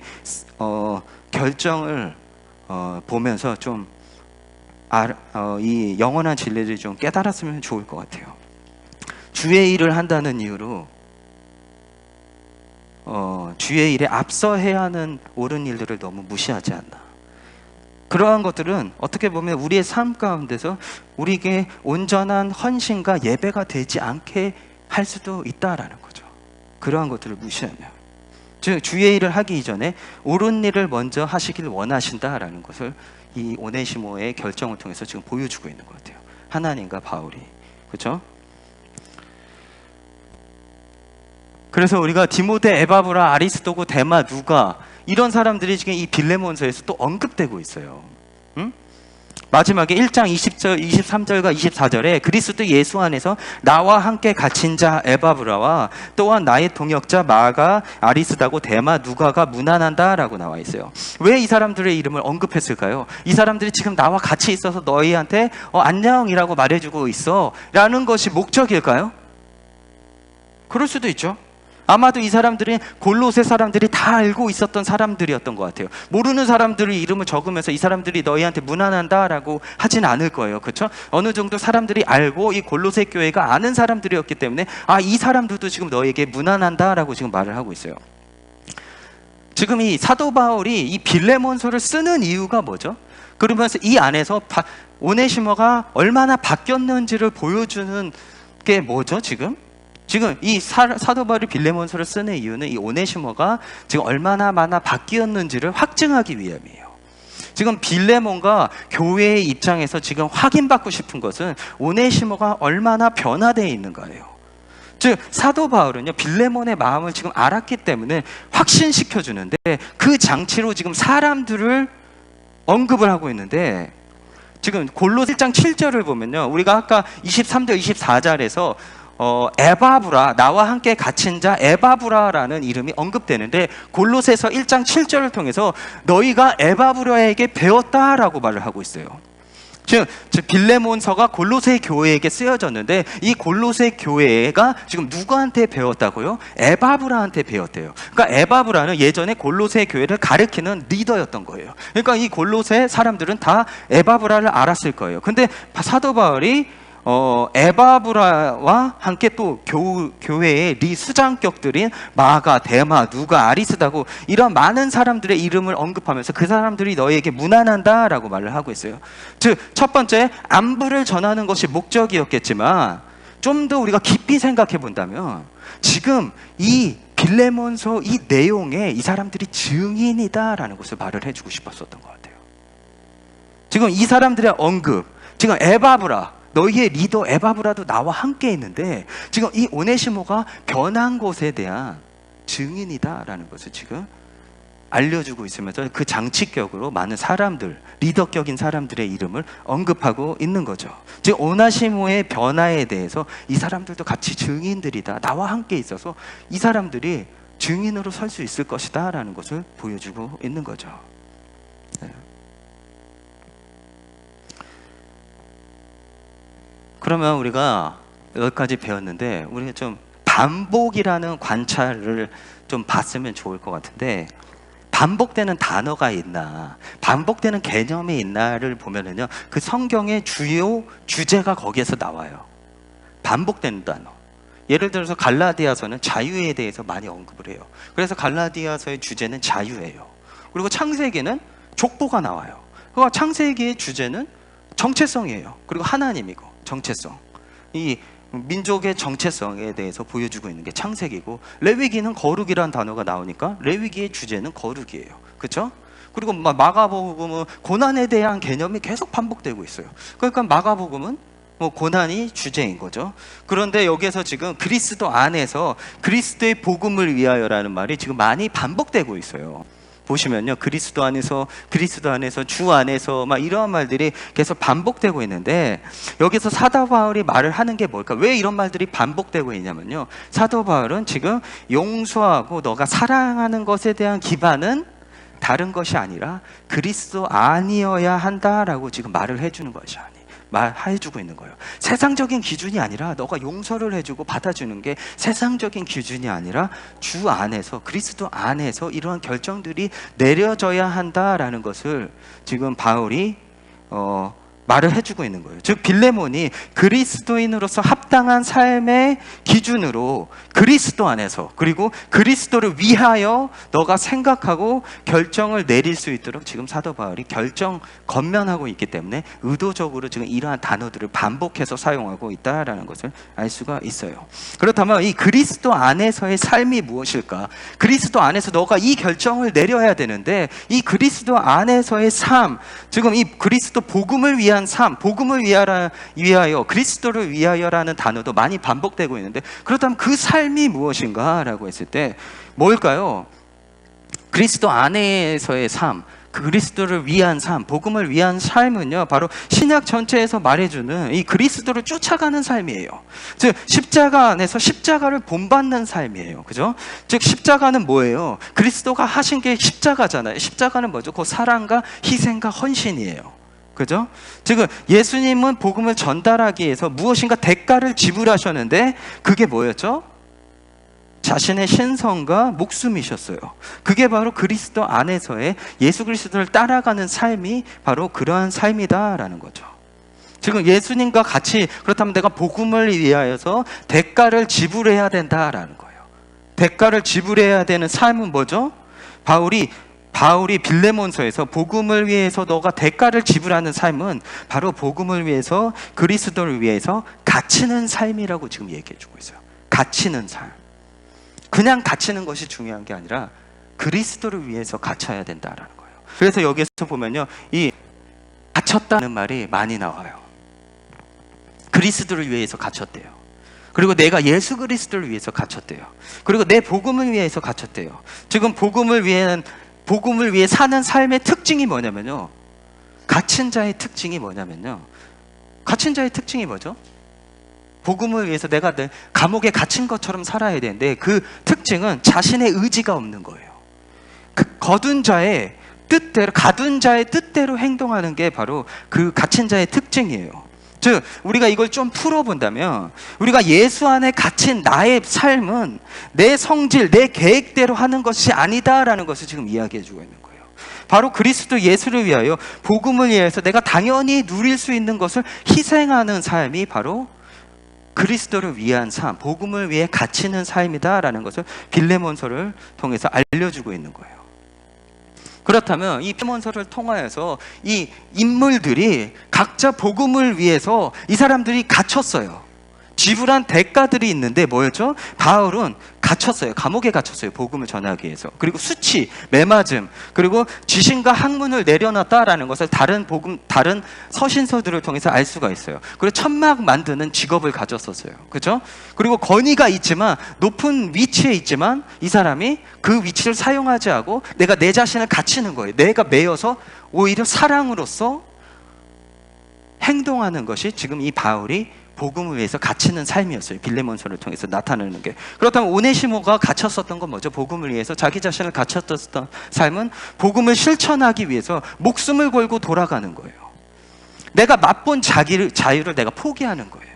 결정을 보면서 좀 이 영원한 진리를 좀 깨달았으면 좋을 것 같아요. 주의 일을 한다는 이유로 주의 일에 앞서 해야 하는 옳은 일들을 너무 무시하지 않나. 그러한 것들은 어떻게 보면 우리의 삶 가운데서 우리에게 온전한 헌신과 예배가 되지 않게 할 수도 있다라는 거죠. 그러한 것들을 무시하면, 즉 주의 일을 하기 이전에 옳은 일을 먼저 하시길 원하신다라는 것을 이 오네시모의 결정을 통해서 지금 보여주고 있는 것 같아요. 하나님과 바울이. 그렇죠? 그래서 우리가 디모데, 에바브라, 아리스도고, 데마, 누가 이런 사람들이 지금 이 빌레몬서에서 또 언급되고 있어요. 응? 마지막에 1장 20절, 23절과 24절에 그리스도 예수 안에서 나와 함께 갇힌 자 에바브라와 또한 나의 동역자 마가, 아리스다고, 데마, 누가가 문안한다 라고 나와 있어요. 왜 이 사람들의 이름을 언급했을까요? 이 사람들이 지금 나와 같이 있어서 너희한테 안녕이라고 말해주고 있어 라는 것이 목적일까요? 그럴 수도 있죠. 아마도 이 사람들은 골로새 사람들이 다 알고 있었던 사람들이었던 것 같아요. 모르는 사람들의 이름을 적으면서 이 사람들이 너희한테 문안한다라고 하진 않을 거예요. 그렇죠? 어느 정도 사람들이 알고 이 골로새 교회가 아는 사람들이었기 때문에 이 사람들도 지금 너희에게 문안한다라고 지금 말을 하고 있어요. 지금 이 사도 바울이 이 빌레몬서를 쓰는 이유가 뭐죠? 그러면서 이 안에서 오네시모가 얼마나 바뀌었는지를 보여주는 게 뭐죠, 지금 이 사도 바울이 빌레몬서를 쓰는 이유는 이 오네시모가 지금 얼마나 바뀌었는지를 확증하기 위함이에요. 지금 빌레몬과 교회의 입장에서 지금 확인받고 싶은 것은 오네시모가 얼마나 변화되어 있는가예요. 즉 사도 바울은요, 빌레몬의 마음을 지금 알았기 때문에 확신시켜 주는데 그 장치로 지금 사람들을 언급을 하고 있는데, 지금 골로새 1장 7절을 보면요, 우리가 아까 23절 24절에서 에바브라, 나와 함께 갇힌 자 에바브라라는 이름이 언급되는데, 골로새서 1장 7절을 통해서 너희가 에바브라에게 배웠다라고 말을 하고 있어요. 즉 빌레몬서가 골로새 교회에게 쓰여졌는데 이 골로새 교회가 지금 누구한테 배웠다고요? 에바브라한테 배웠대요. 그러니까 에바브라는 예전에 골로새 교회를 가리키는 리더였던 거예요. 그러니까 이 골로새 사람들은 다 에바브라를 알았을 거예요. 근데 사도 바울이 에바브라와 함께 또 교회의 수장격들인 마가, 데마, 누가, 아리스다고 이런 많은 사람들의 이름을 언급하면서 그 사람들이 너희에게 문안한다 라고 말을 하고 있어요. 즉 첫 번째, 안부를 전하는 것이 목적이었겠지만 좀 더 우리가 깊이 생각해 본다면 지금 이 빌레몬서 이 내용에 이 사람들이 증인이다 라는 것을 말을 해주고 싶었었던 것 같아요. 지금 이 사람들의 언급, 지금 에바브라, 너희의 리더 에바브라도 나와 함께 있는데 지금 이 오네시모가 변한 것에 대한 증인이다라는 것을 지금 알려주고 있으면서 그 장치격으로 많은 사람들, 리더격인 사람들의 이름을 언급하고 있는 거죠. 즉 오네시모의 변화에 대해서 이 사람들도 같이 증인들이다, 나와 함께 있어서 이 사람들이 증인으로 설 수 있을 것이다 라는 것을 보여주고 있는 거죠. 네. 그러면 우리가 여기까지 배웠는데 우리가 좀 반복이라는 관찰을 좀 봤으면 좋을 것 같은데, 반복되는 단어가 있나, 반복되는 개념이 있나를 보면은요, 그 성경의 주요 주제가 거기에서 나와요. 반복되는 단어. 예를 들어서 갈라디아서는 자유에 대해서 많이 언급을 해요. 그래서 갈라디아서의 주제는 자유예요. 그리고 창세기는 족보가 나와요. 그러니까 창세기의 주제는 정체성이에요. 그리고 하나님이고 정체성, 이 민족의 정체성에 대해서 보여주고 있는 게 창세기고, 레위기는 거룩이라는 단어가 나오니까 레위기의 주제는 거룩이에요. 그렇죠? 그리고 마가복음은 고난에 대한 개념이 계속 반복되고 있어요. 그러니까 마가복음은 고난이 주제인 거죠. 그런데 여기에서 지금 그리스도 안에서 그리스도의 복음을 위하여라는 말이 지금 많이 반복되고 있어요. 보시면요, 그리스도 안에서 주 안에서 막 이러한 말들이 계속 반복되고 있는데, 여기서 사도 바울이 말을 하는 게 뭘까? 왜 이런 말들이 반복되고 있냐면요, 사도 바울은 지금 용서하고 너가 사랑하는 것에 대한 기반은 다른 것이 아니라 그리스도 안이어야 한다라고 지금 말을 해주는 것이 아니에요. 말해주고 있는 거예요. 세상적인 기준이 아니라, 너가 용서를 해주고 받아주는 게 세상적인 기준이 아니라 주 안에서, 그리스도 안에서 이러한 결정들이 내려져야 한다라는 것을 지금 바울이 말을 해주고 있는 거예요. 즉 빌레몬이 그리스도인으로서 합당한 삶의 기준으로 그리스도 안에서, 그리고 그리스도를 위하여 너가 생각하고 결정을 내릴 수 있도록 지금 사도 바울이 건면하고 있기 때문에 의도적으로 지금 이러한 단어들을 반복해서 사용하고 있다라는 것을 알 수가 있어요. 그렇다면 이 그리스도 안에서의 삶이 무엇일까? 그리스도 안에서 너가 이 결정을 내려야 되는데, 이 그리스도 안에서의 삶, 지금 이 그리스도 복음을 위한 위한 삶, 복음을 위하여, 그리스도를 위하여라는 단어도 많이 반복되고 있는데, 그렇다면 그 삶이 무엇인가라고 했을 때 뭘까요? 그리스도 안에서의 삶, 그리스도를 위한 삶, 복음을 위한 삶은요, 바로 신약 전체에서 말해주는 이 그리스도를 쫓아가는 삶이에요. 즉 십자가 안에서 십자가를 본받는 삶이에요. 그죠? 즉 십자가는 뭐예요? 그리스도가 하신 게 십자가잖아요. 십자가는 뭐죠? 그 사랑과 희생과 헌신이에요. 그죠? 즉 예수님은 복음을 전달하기 위해서 무엇인가 대가를 지불하셨는데, 그게 뭐였죠? 자신의 신성과 목숨이셨어요. 그게 바로 그리스도 안에서의 예수 그리스도를 따라가는 삶이 바로 그러한 삶이다라는 거죠. 지금 예수님과 같이, 그렇다면 내가 복음을 위하여서 대가를 지불해야 된다라는 거예요. 대가를 지불해야 되는 삶은 뭐죠? 바울이 빌레몬서에서 복음을 위해서 너가 대가를 지불하는 삶은 바로 복음을 위해서, 그리스도를 위해서 갇히는 삶이라고 지금 얘기해 주고 있어요. 갇히는 삶. 그냥 갇히는 것이 중요한 게 아니라 그리스도를 위해서 갇혀야 된다라는 거예요. 그래서 여기서 보면요, 이 갇혔다는 말이 많이 나와요. 그리스도를 위해서 갇혔대요. 그리고 내가 예수 그리스도를 위해서 갇혔대요. 그리고 내 복음을 위해서 갇혔대요. 지금 복음을 위해 사는 삶의 특징이 뭐냐면요, 갇힌 자의 특징이 뭐냐면요, 갇힌 자의 특징이 뭐죠? 복음을 위해서 내가 내 감옥에 갇힌 것처럼 살아야 되는데, 그 특징은 자신의 의지가 없는 거예요. 그 가둔 자의 뜻대로 행동하는 게 바로 그 갇힌 자의 특징이에요. 즉 우리가 이걸 좀 풀어본다면, 우리가 예수 안에 갇힌 나의 삶은 내 성질, 내 계획대로 하는 것이 아니다라는 것을 지금 이야기해주고 있는 거예요. 바로 그리스도 예수를 위하여, 복음을 위해서 내가 당연히 누릴 수 있는 것을 희생하는 삶이 바로 그리스도를 위한 삶, 복음을 위해 갇히는 삶이다라는 것을 빌레몬서를 통해서 알려주고 있는 거예요. 그렇다면 이 빌레몬서를 통하여서 이 인물들이 각자 복음을 위해서 이 사람들이 갇혔어요. 지불한 대가들이 있는데 뭐였죠? 바울은 갇혔어요. 감옥에 갇혔어요. 복음을 전하기 위해서. 그리고 수치, 매맞음, 그리고 지신과 학문을 내려놨다라는 것을 다른 서신서들을 통해서 알 수가 있어요. 그리고 천막 만드는 직업을 가졌었어요. 그죠? 그리고 권위가 있지만, 높은 위치에 있지만 이 사람이 그 위치를 사용하지 않고 내가 내 자신을 갇히는 거예요. 내가 매여서 오히려 사랑으로서 행동하는 것이 지금 이 바울이 복음을 위해서 갇히는 삶이었어요. 빌레몬서를 통해서 나타내는 게. 그렇다면 오네시모가 갇혔었던 건 뭐죠? 복음을 위해서 자기 자신을 갇혔던 삶은 복음을 실천하기 위해서 목숨을 걸고 돌아가는 거예요. 내가 맛본 자유를 내가 포기하는 거예요.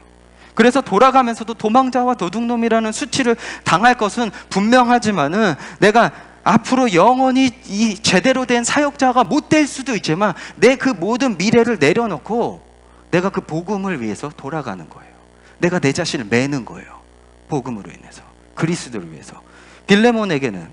그래서 돌아가면서도 도망자와 도둑놈이라는 수치를 당할 것은 분명하지만은, 내가 앞으로 영원히 이 제대로 된 사역자가 못 될 수도 있지만 내 그 모든 미래를 내려놓고 내가 그 복음을 위해서 돌아가는 거예요. 내가 내 자신을 매는 거예요. 복음으로 인해서, 그리스도를 위해서. 빌레몬에게는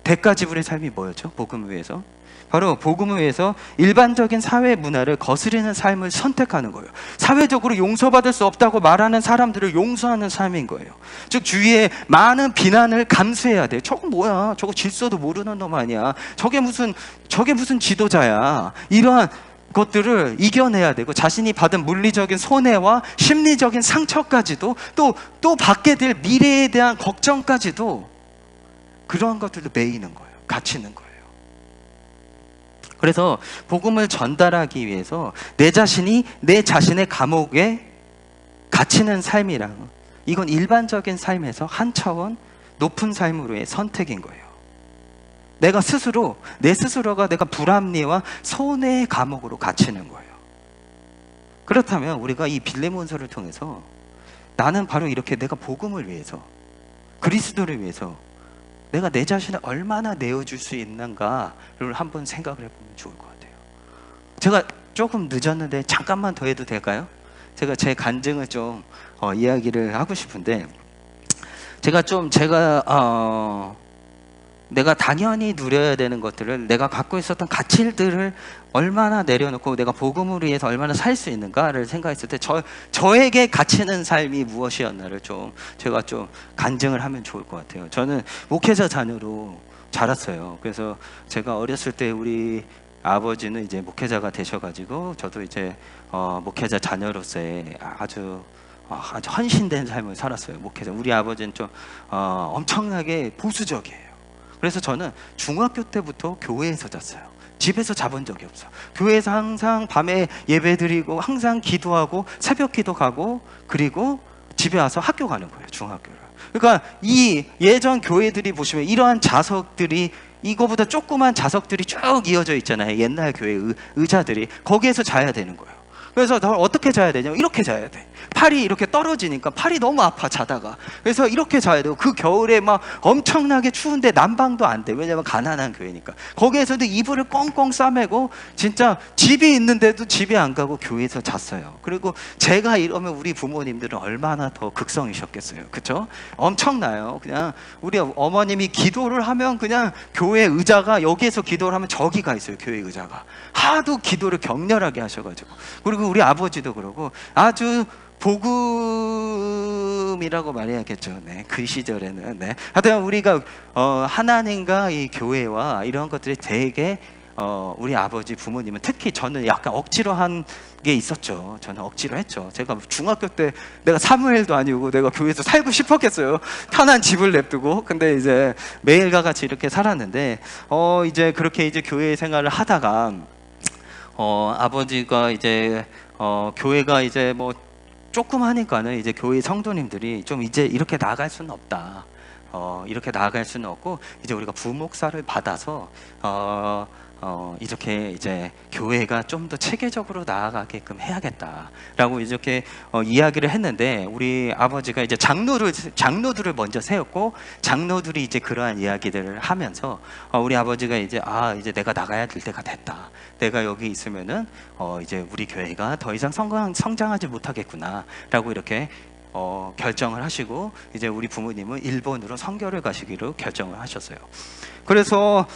대가 지불의 삶이 뭐였죠? 복음을 위해서. 바로 복음을 위해서 일반적인 사회 문화를 거스르는 삶을 선택하는 거예요. 사회적으로 용서받을 수 없다고 말하는 사람들을 용서하는 삶인 거예요. 즉 주위에 많은 비난을 감수해야 돼요. 저거 뭐야? 저거 질서도 모르는 놈 아니야? 저게 무슨 지도자야? 이러한 것들을 이겨내야 되고, 자신이 받은 물리적인 손해와 심리적인 상처까지도, 또 받게 될 미래에 대한 걱정까지도, 그러한 것들도 매이는 거예요. 갇히는 거예요. 그래서 복음을 전달하기 위해서 내 자신의 감옥에 갇히는 삶이랑, 이건 일반적인 삶에서 한 차원 높은 삶으로의 선택인 거예요. 내 스스로가 내가 불합리와 손해의 감옥으로 갇히는 거예요. 그렇다면 우리가 이 빌레몬서를 통해서, 나는 바로 이렇게 내가 복음을 위해서, 그리스도를 위해서 내가 내 자신을 얼마나 내어줄 수 있는가를 한번 생각을 해보면 좋을 것 같아요. 제가 조금 늦었는데 잠깐만 더 해도 될까요? 제가 제 간증을 좀 이야기를 하고 싶은데, 내가 당연히 누려야 되는 것들을, 내가 갖고 있었던 가치들을 얼마나 내려놓고 내가 복음을 위해서 얼마나 살 수 있는가를 생각했을 때, 저에게 갇히는 삶이 무엇이었나를 제가 좀 간증을 하면 좋을 것 같아요. 저는 목회자 자녀로 자랐어요. 그래서 제가 어렸을 때 우리 아버지는 이제 목회자가 되셔가지고 저도 이제 목회자 자녀로서의 아주 헌신된 삶을 살았어요. 목회자. 우리 아버지는 좀 엄청나게 보수적이에요. 그래서 저는 중학교 때부터 교회에서 잤어요. 집에서 자본 적이 없어요. 교회에서 항상 밤에 예배드리고 항상 기도하고 새벽 기도 가고 그리고 집에 와서 학교 가는 거예요. 중학교를. 그러니까 이 예전 교회들이 보시면 이러한 자석들이 이거보다 조그만 자석들이 쭉 이어져 있잖아요. 옛날 교회 의자들이. 거기에서 자야 되는 거예요. 그래서 어떻게 자야 되냐면 이렇게 자야 돼. 팔이 이렇게 떨어지니까 팔이 너무 아파 자다가. 그래서 이렇게 자야 되고 그 겨울에 막 엄청나게 추운데 난방도 안 돼. 왜냐면 가난한 교회니까. 거기에서도 이불을 꽁꽁 싸매고 진짜 집이 있는데도 집에 안 가고 교회에서 잤어요. 그리고 제가 이러면 우리 부모님들은 얼마나 더 극성이셨겠어요. 그렇죠? 엄청나요. 그냥 우리 어머님이 기도를 하면 그냥 교회 의자가 여기에서 기도를 하면 저기가 있어요. 교회 의자가. 하도 기도를 격렬하게 하셔가지고. 그리고 우리 아버지도 그러고 아주 복음이라고 말해야겠죠. 네, 그 시절에는. 네. 하여튼 우리가 하나님과 이 교회와 이런 것들이 되게 우리 아버지 부모님은 특히 저는 약간 억지로 한 게 있었죠. 저는 억지로 했죠. 제가 중학교 때 내가 사무엘도 아니고 내가 교회에서 살고 싶었겠어요. 편한 집을 냅두고. 근데 이제 매일과 같이 이렇게 살았는데 이제 그렇게 이제 교회 생활을 하다가 아버지가 이제 교회가 이제 뭐 조금 하니까는 이제 교회 성도님들이 좀 이제 이렇게 나아갈 수는 없다. 이렇게 나아갈 수는 없고 이제 우리가 부목사를 받아서 이렇게 이제 교회가 좀 더 체계적으로 나아가게끔 해야겠다라고 이렇게 이야기를 했는데 우리 아버지가 이제 장로들을 먼저 세웠고 장로들이 이제 그러한 이야기들을 하면서 우리 아버지가 이제 이제 내가 나가야 될 때가 됐다. 내가 여기 있으면은 이제 우리 교회가 더 이상 성장하지 못하겠구나라고 이렇게 결정을 하시고 이제 우리 부모님은 일본으로 선교를 가시기로 결정을 하셨어요. 그래서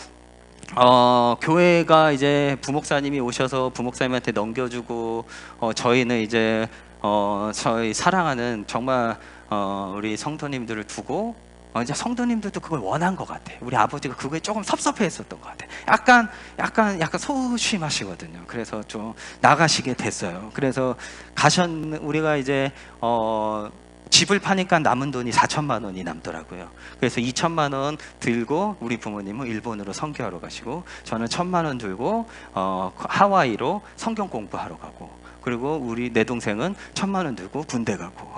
교회가 이제 부목사님이 오셔서 부목사님한테 넘겨주고 저희는 이제 저희 사랑하는 정말 우리 성도님들을 두고 이제 성도님들도 그걸 원한 것 같아요. 우리 아버지가 그거에 조금 섭섭해했었던 것 같아요. 약간 소심하시거든요. 그래서 좀 나가시게 됐어요. 그래서 우리가 이제 집을 파니까 남은 돈이 4천만 원이 남더라고요. 그래서 2천만 원 들고 우리 부모님은 일본으로 선교하러 가시고 저는 1,000만 원 들고 하와이로 성경 공부하러 가고 그리고 내 동생은 1,000만 원 들고 군대 가고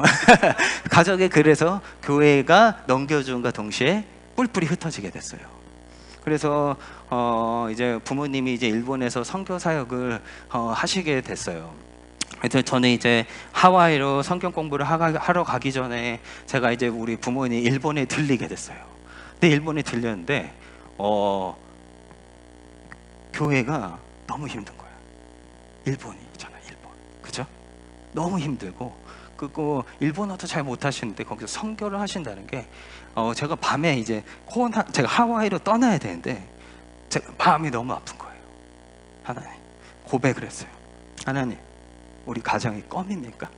가족이 그래서 교회가 넘겨준과 동시에 뿔뿔이 흩어지게 됐어요. 그래서 이제 부모님이 이제 일본에서 선교 사역을 하시게 됐어요. 그래서 저는 이제 하와이로 성경 공부를 하러 가기 전에 제가 이제 우리 부모님 일본에 들리게 됐어요. 근데 일본에 들렸는데 교회가 너무 힘든 거예요. 일본이잖아요, 일본. 그죠? 너무 힘들고 그리고 일본어도 잘 못하시는데 거기서 선교를 하신다는 게 제가 밤에 이제 제가 하와이로 떠나야 되는데 제가 마음이 너무 아픈 거예요. 하나님 고백을 했어요. 하나님 우리 가정이 껌입니까?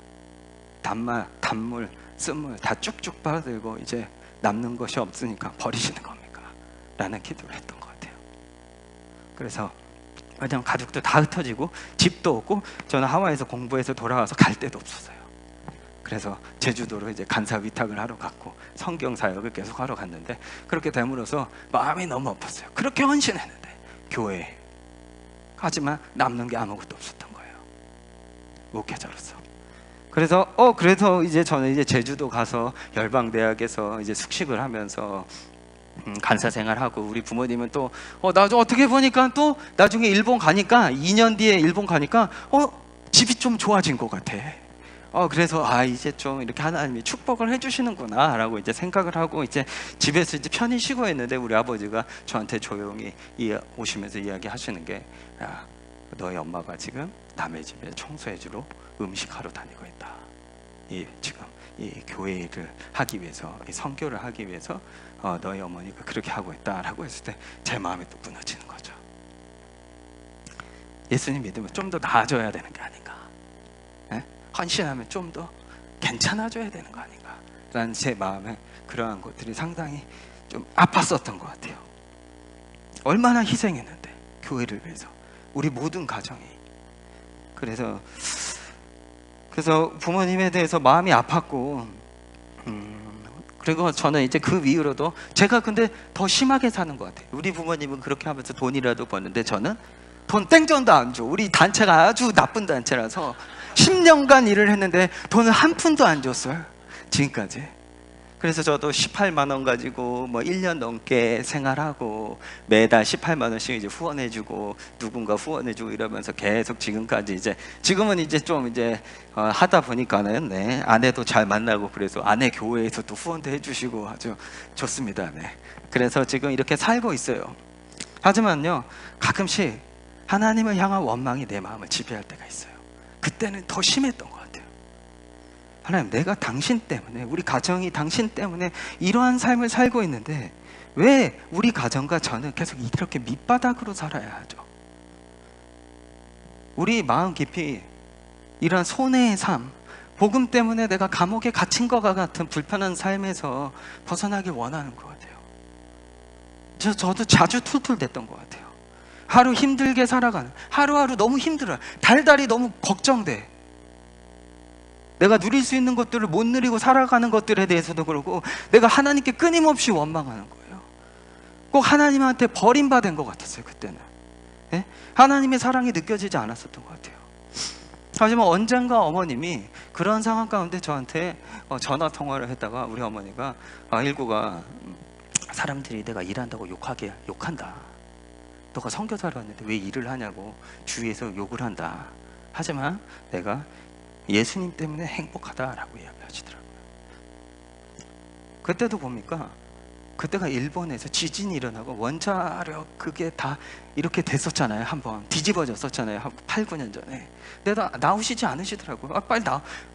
단물, 쓴물 다 쭉쭉 빨아들고 이제 남는 것이 없으니까 버리시는 겁니까? 라는 기도를 했던 것 같아요. 그래서 왜냐면 가족도 다 흩어지고 집도 없고 저는 하와이에서 공부해서 돌아와서 갈 데도 없었어요. 그래서 제주도로 이제 간사 위탁을 하러 갔고 성경 사역을 계속 하러 갔는데 그렇게 됨으로써 마음이 너무 아팠어요. 그렇게 헌신했는데 교회에 하지만 남는 게 아무것도 없었던 거예요. 목회자로서. 그래서 이제 저는 이제 제주도 가서 열방대학에서 이제 숙식을 하면서 간사 생활하고 우리 부모님은 또 나도 어떻게 보니까 또 나중에 일본 가니까 2년 뒤에 일본 가니까 집이 좀 좋아진 것 같아. 그래서 이제 좀 이렇게 하나님이 축복을 해주시는구나 라고 이제 생각을 하고 이제 집에서 이제 편히 쉬고 있는데 우리 아버지가 저한테 조용히 오시면서 이야기하시는 게 야, 너희 엄마가 지금 남의 집에 청소해주러 음식하러 다니고 있다. 지금 이 교회를 하기 위해서, 이 선교를 하기 위해서 너희 어머니가 그렇게 하고 있다라고 했을 때 제 마음이 또 무너지는 거죠. 예수님 믿으면 좀 더 나아져야 되는 게 아닌가? 헌신하면 좀 더 괜찮아져야 되는 거 아닌가? 라는 제 마음에 그러한 것들이 상당히 좀 아팠었던 것 같아요. 얼마나 희생했는데 교회를 위해서. 우리 모든 가정이. 그래서 부모님에 대해서 마음이 아팠고, 그리고 저는 이제 그 이후로도 제가 근데 더 심하게 사는 것 같아요. 우리 부모님은 그렇게 하면서 돈이라도 버는데 저는 돈 땡전도 안 줘. 우리 단체가 아주 나쁜 단체라서 10년간 일을 했는데 돈을 한 푼도 안 줬어요, 지금까지. 그래서 저도 18만 원 가지고 뭐 1년 넘게 생활하고 매달 18만 원씩 이제 후원해주고 누군가 후원해주고 이러면서 계속 지금까지 지금은 이제 좀 하다 보니까는 네, 아내도 잘 만나고 그래서 아내 교회에서 또 후원도 해주시고 아주 좋습니다. 네. 그래서 지금 이렇게 살고 있어요. 하지만요, 가끔씩 하나님을 향한 원망이 내 마음을 지배할 때가 있어요. 그때는 더 심했던 것 같아요. 하나님, 내가 당신 때문에, 우리 가정이 당신 때문에 이러한 삶을 살고 있는데 왜 우리 가정과 저는 계속 이렇게 밑바닥으로 살아야 하죠? 우리 마음 깊이 이러한 손해의 삶, 복음 때문에 내가 감옥에 갇힌 것과 같은 불편한 삶에서 벗어나길 원하는 것 같아요. 저도 자주 툴툴댔던 것 같아요. 하루 힘들게 살아가는, 하루하루 너무 힘들어요. 달달이 너무 걱정돼. 내가 누릴 수 있는 것들을 못 누리고 살아가는 것들에 대해서도 그러고, 내가 하나님께 끊임없이 원망하는 거예요. 꼭 하나님한테 버림받은 것 같았어요, 그때는. 예? 하나님의 사랑이 느껴지지 않았었던 것 같아요. 하지만 언젠가 어머님이 그런 상황 가운데 저한테 전화 통화를 했다가 우리 어머니가 일구가 사람들이 내가 일한다고 욕한다. 너가 선교사로 왔는데 왜 일을 하냐고 주위에서 욕을 한다. 하지만 내가 예수님 때문에 행복하다라고 이야기하시더라고요. 그때도 봅니까? 그때가 일본에서 지진이 일어나고 원자력 그게 다 이렇게 됐었잖아요. 한번 뒤집어졌었잖아요. 한 8, 9년 전에. 근데 나오시지 않으시더라고요. 빨리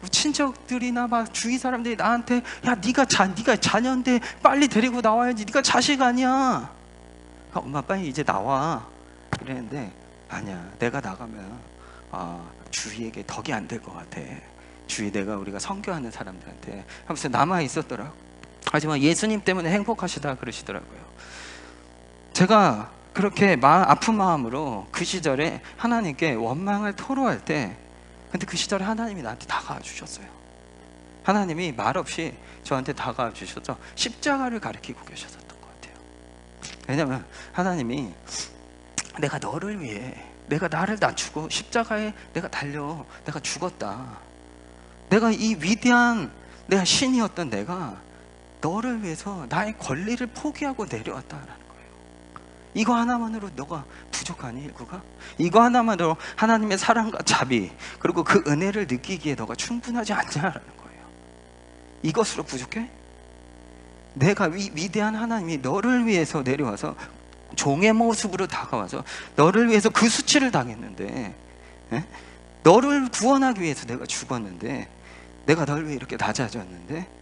친척들이나 막 주위 사람들이 나한테 야, 네가 자녀인데 빨리 데리고 나와야지. 네가 자식 아니야. 엄마 빨리 이제 나와. 이랬는데 아니야. 내가 나가면 주위에게 덕이 안 될 것 같아. 우리가 선교하는 사람들한테 하면서 남아 있었더라고. 하지만 예수님 때문에 행복하시다 그러시더라고요. 제가 그렇게 아픈 마음으로 그 시절에 하나님께 원망을 토로할 때, 근데 그 시절에 하나님이 나한테 다가와 주셨어요. 하나님이 말없이 저한테 다가와 주셔서 십자가를 가리키고 계셨었던 것 같아요. 왜냐하면 하나님이 내가 너를 위해, 내가 나를 낮추고 십자가에 내가 내가 죽었다. 내가 이 위대한 내가 신이었던 내가 너를 위해서 나의 권리를 포기하고 내려왔다라는 거예요. 이거 하나만으로 너가 부족하니, 일구가? 이거 하나만으로 하나님의 사랑과 자비 그리고 그 은혜를 느끼기에 너가 충분하지 않냐라는 거예요. 이것으로 부족해? 내가 위대한 하나님이 너를 위해서 내려와서 종의 모습으로 다가와서 너를 위해서 그 수치를 당했는데, 너를 구원하기 위해서 내가 죽었는데, 내가 너를 위해 이렇게 낮아졌는데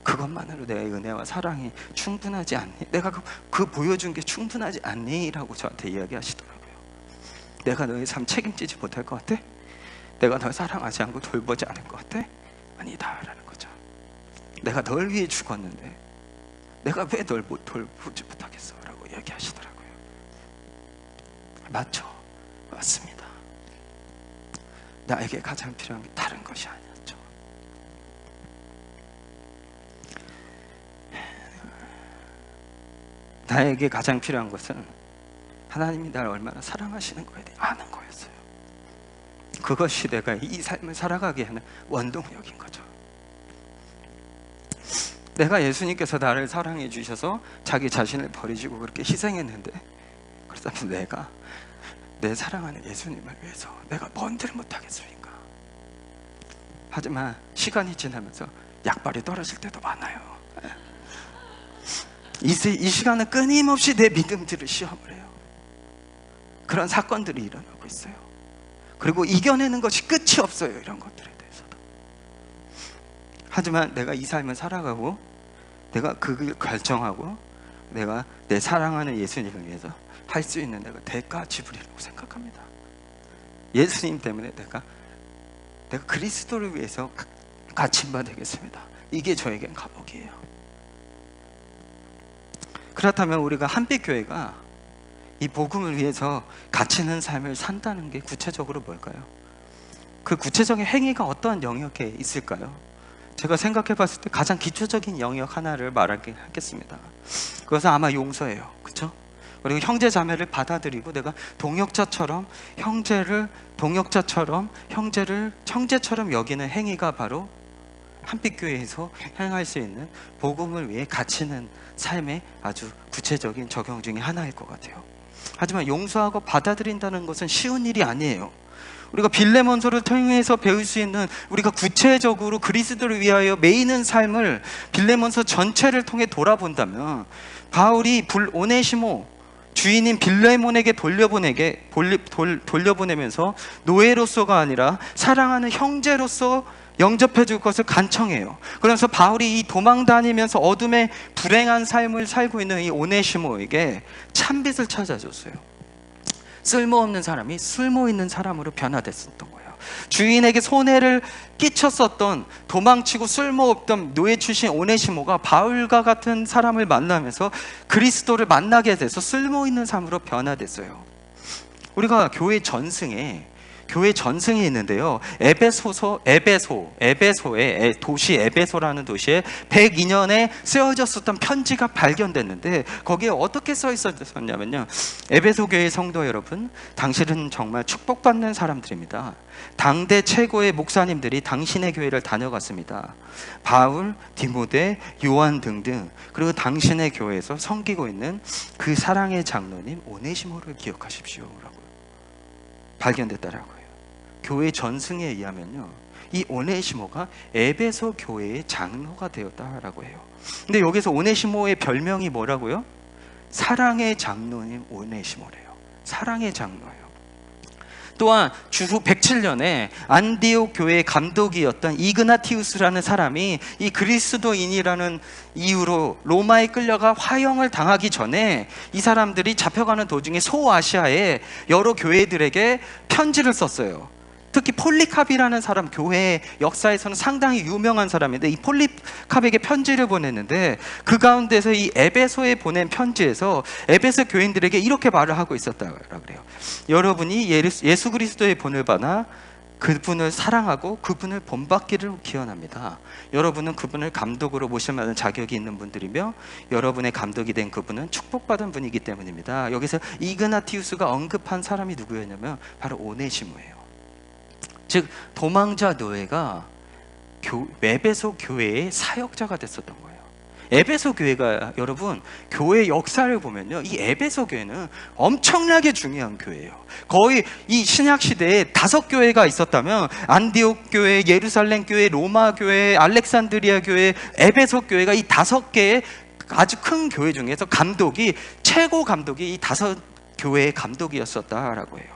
그것만으로 내 은혜와 사랑이 충분하지 않니? 내가 그 보여준 게 충분하지 않니? 라고 저한테 이야기하시더라고요. 내가 너의 삶 책임지지 못할 것 같아? 내가 널 사랑하지 않고 돌보지 않을 것 같아? 아니다 라는 거죠. 내가 널 위해 죽었는데 내가 왜 널 돌보지 못하겠어? 라고 이야기하시더라고요. 맞죠? 맞습니다. 나에게 가장 필요한 게 다른 것이 아니었죠. 나에게 가장 필요한 것은 하나님이 나를 얼마나 사랑하시는 거에 대해 아는 거였어요. 그것이 내가 이 삶을 살아가게 하는 원동력인 거죠. 내가 예수님께서 나를 사랑해 주셔서 자기 자신을 버리시고 그렇게 희생했는데, 그렇다면 내가 내 사랑하는 예수님을 위해서 내가 뭔들 못하겠습니까? 하지만 시간이 지나면서 약발이 떨어질 때도 많아요. 이 시간은 끊임없이 내 믿음들을 시험을 해요. 그런 사건들이 일어나고 있어요. 그리고 이겨내는 것이 끝이 없어요. 이런 것들에 대해서도. 하지만 내가 이 삶을 살아가고 내가 그걸 결정하고 내가 내 사랑하는 예수님을 위해서 할 수 있는 내가 대가 지불이라고 생각합니다. 예수님 때문에 내가 그리스도를 위해서 갇힌 바 되겠습니다. 이게 저에겐 감옥이에요. 그렇다면 우리가 한빛교회가 이 복음을 위해서 갇히는 삶을 산다는 게 구체적으로 뭘까요? 그 구체적인 행위가 어떠한 영역에 있을까요? 제가 생각해 봤을 때 가장 기초적인 영역 하나를 말하겠습니다. 그것은 아마 용서예요. 그렇죠? 그리고 형제 자매를 받아들이고 내가 동역자처럼 형제를 형제처럼 여기는 행위가 바로 한빛교회에서 행할 수 있는 복음을 위해 갇히는 삶의 아주 구체적인 적용 중에 하나일 것 같아요. 하지만 용서하고 받아들인다는 것은 쉬운 일이 아니에요. 우리가 빌레몬서를 통해서 배울 수 있는, 우리가 구체적으로 그리스도를 위하여 매이는 삶을 빌레몬서 전체를 통해 돌아본다면, 바울이 오네시모 주인인 빌레몬에게 돌려보내면서 노예로서가 아니라 사랑하는 형제로서 영접해 줄 것을 간청해요. 그래서 바울이 이 도망 다니면서 어둠의 불행한 삶을 살고 있는 이 오네시모에게 참빛을 찾아줬어요. 쓸모없는 사람이 쓸모 있는 사람으로 변화됐었던 거예요. 주인에게 손해를 끼쳤었던, 도망치고 쓸모없던 노예 출신 오네시모가 바울과 같은 사람을 만나면서 그리스도를 만나게 돼서 쓸모 있는 삶으로 변화됐어요. 우리가 교회 전승에 있는데요, 에베소의 도시 에베소라는 도시에 102년에 쓰여졌었던 편지가 발견됐는데, 거기에 어떻게 써 있었냐면요, 에베소 교회 성도 여러분, 당신은 정말 축복받는 사람들입니다. 당대 최고의 목사님들이 당신의 교회를 다녀갔습니다. 바울, 디모데, 요한 등등. 그리고 당신의 교회에서 섬기고 있는 그 사랑의 장로님 오네시모를 기억하십시오 라고 발견됐다라고요. 교회 전승에 의하면요, 이 오네시모가 에베소 교회의 장로가 되었다라고 해요. 근데 여기서 오네시모의 별명이 뭐라고요? 사랑의 장로님 오네시모래요. 사랑의 장로예요. 또한 주후 107년에 안디옥 교회의 감독이었던 이그나티우스라는 사람이 이 그리스도인이라는 이유로 로마에 끌려가 화형을 당하기 전에 이 사람들이 잡혀가는 도중에 소아시아의 여러 교회들에게 편지를 썼어요. 특히 폴리캅이라는 사람, 교회 역사에서는 상당히 유명한 사람인데, 이 폴리캅에게 편지를 보냈는데, 그 가운데서 이 에베소에 보낸 편지에서 에베소 교인들에게 이렇게 말을 하고 있었다고 그래요. 여러분이 예수 그리스도의 본을 받아 그분을 사랑하고 그분을 본받기를 기원합니다. 여러분은 그분을 감독으로 모실 만한 자격이 있는 분들이며, 여러분의 감독이 된 그분은 축복받은 분이기 때문입니다. 여기서 이그나티우스가 언급한 사람이 누구였냐면 바로 오네시모예요. 즉 도망자 노예가 에베소 교회의 사역자가 됐었던 거예요. 에베소 교회가, 여러분, 교회 역사를 보면요, 이 에베소 교회는 엄청나게 중요한 교회예요. 거의 이 신약 시대에 5교회가 있었다면 안디옥 교회, 예루살렘 교회, 로마 교회, 알렉산드리아 교회, 에베소 교회가 이 5개의 아주 큰 교회 중에서 최고 감독이 이 5교회의 감독이었었다라고 해요.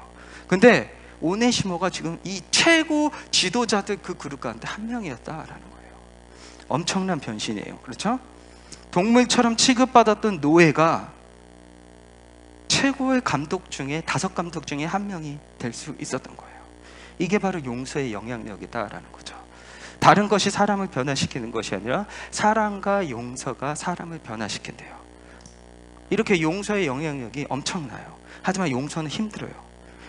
근데 오네시모가 지금 이 최고 지도자들 그 그룹 가운데 한 명이었다라는 거예요. 엄청난 변신이에요. 그렇죠? 동물처럼 취급받았던 노예가 최고의 감독 중에 5감독 중에 한 명이 될 수 있었던 거예요. 이게 바로 용서의 영향력이다라는 거죠. 다른 것이 사람을 변화시키는 것이 아니라 사랑과 용서가 사람을 변화시킨대요. 이렇게 용서의 영향력이 엄청나요. 하지만 용서는 힘들어요.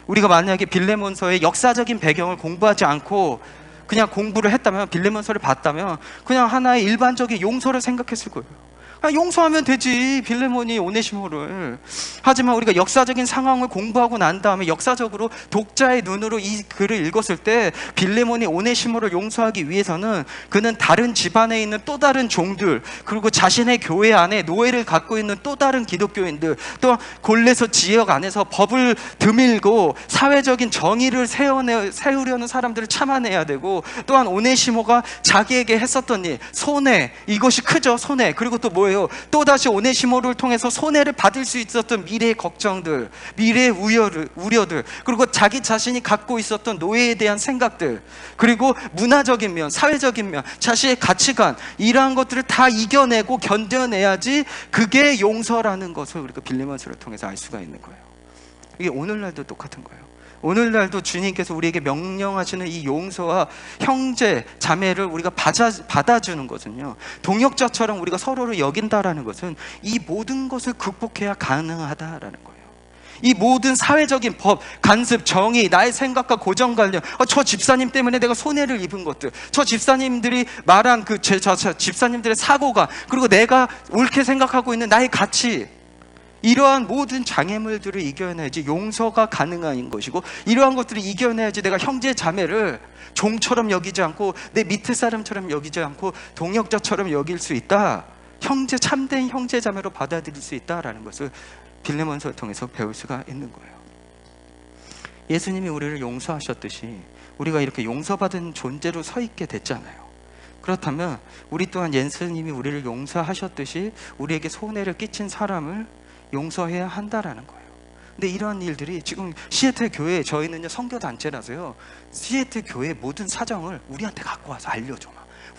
우리가 만약에 빌레몬서의 역사적인 배경을 공부하지 않고 그냥 공부를 했다면, 빌레몬서를 봤다면 그냥 하나의 일반적인 용서를 생각했을 거예요. 용서하면 되지, 빌레몬이 오네시모를. 하지만 우리가 역사적인 상황을 공부하고 난 다음에 역사적으로 독자의 눈으로 이 글을 읽었을 때, 빌레몬이 오네시모를 용서하기 위해서는 그는 다른 집안에 있는 또 다른 종들, 그리고 자신의 교회 안에 노예를 갖고 있는 또 다른 기독교인들, 또 골레서 지역 안에서 법을 드밀고 사회적인 정의를 세우려는 사람들을 참아내야 되고, 또한 오네시모가 자기에게 했었던 일, 손해, 이것이 크죠, 손해. 그리고 또 뭐예요? 또다시 오네시모를 통해서 손해를 받을 수 있었던 미래의 걱정들, 미래의 우려들, 그리고 자기 자신이 갖고 있었던 노예에 대한 생각들, 그리고 문화적인 면, 사회적인 면, 자신의 가치관, 이러한 것들을 다 이겨내고 견뎌내야지 그게 용서라는 것을 우리가 빌레몬서를 통해서 알 수가 있는 거예요. 이게 오늘날도 똑같은 거예요. 오늘날도 주님께서 우리에게 명령하시는 이 용서와 형제, 자매를 우리가 받아주는 것은요, 동역자처럼 우리가 서로를 여긴다라는 것은 이 모든 것을 극복해야 가능하다라는 거예요. 이 모든 사회적인 법, 간섭, 정의, 나의 생각과 고정관념, 저 집사님 때문에 내가 손해를 입은 것들, 저 집사님들이 말한 저 집사님들의 사고가, 그리고 내가 옳게 생각하고 있는 나의 가치, 이러한 모든 장애물들을 이겨내야지 용서가 가능한 것이고, 이러한 것들을 이겨내야지 내가 형제 자매를 종처럼 여기지 않고 내 밑에 사람처럼 여기지 않고 동역자처럼 여길 수 있다, 참된 형제 자매로 받아들일 수 있다라는 것을 빌레몬서를 통해서 배울 수가 있는 거예요. 예수님이 우리를 용서하셨듯이 우리가 이렇게 용서받은 존재로 서 있게 됐잖아요. 그렇다면 우리 또한 예수님이 우리를 용서하셨듯이 우리에게 손해를 끼친 사람을 용서해야 한다라는 거예요. 근데 이러한 일들이 지금 시애틀 교회, 저희는요 선교단체라서요, 시애틀 교회 모든 사정을 우리한테 갖고 와서 알려줘.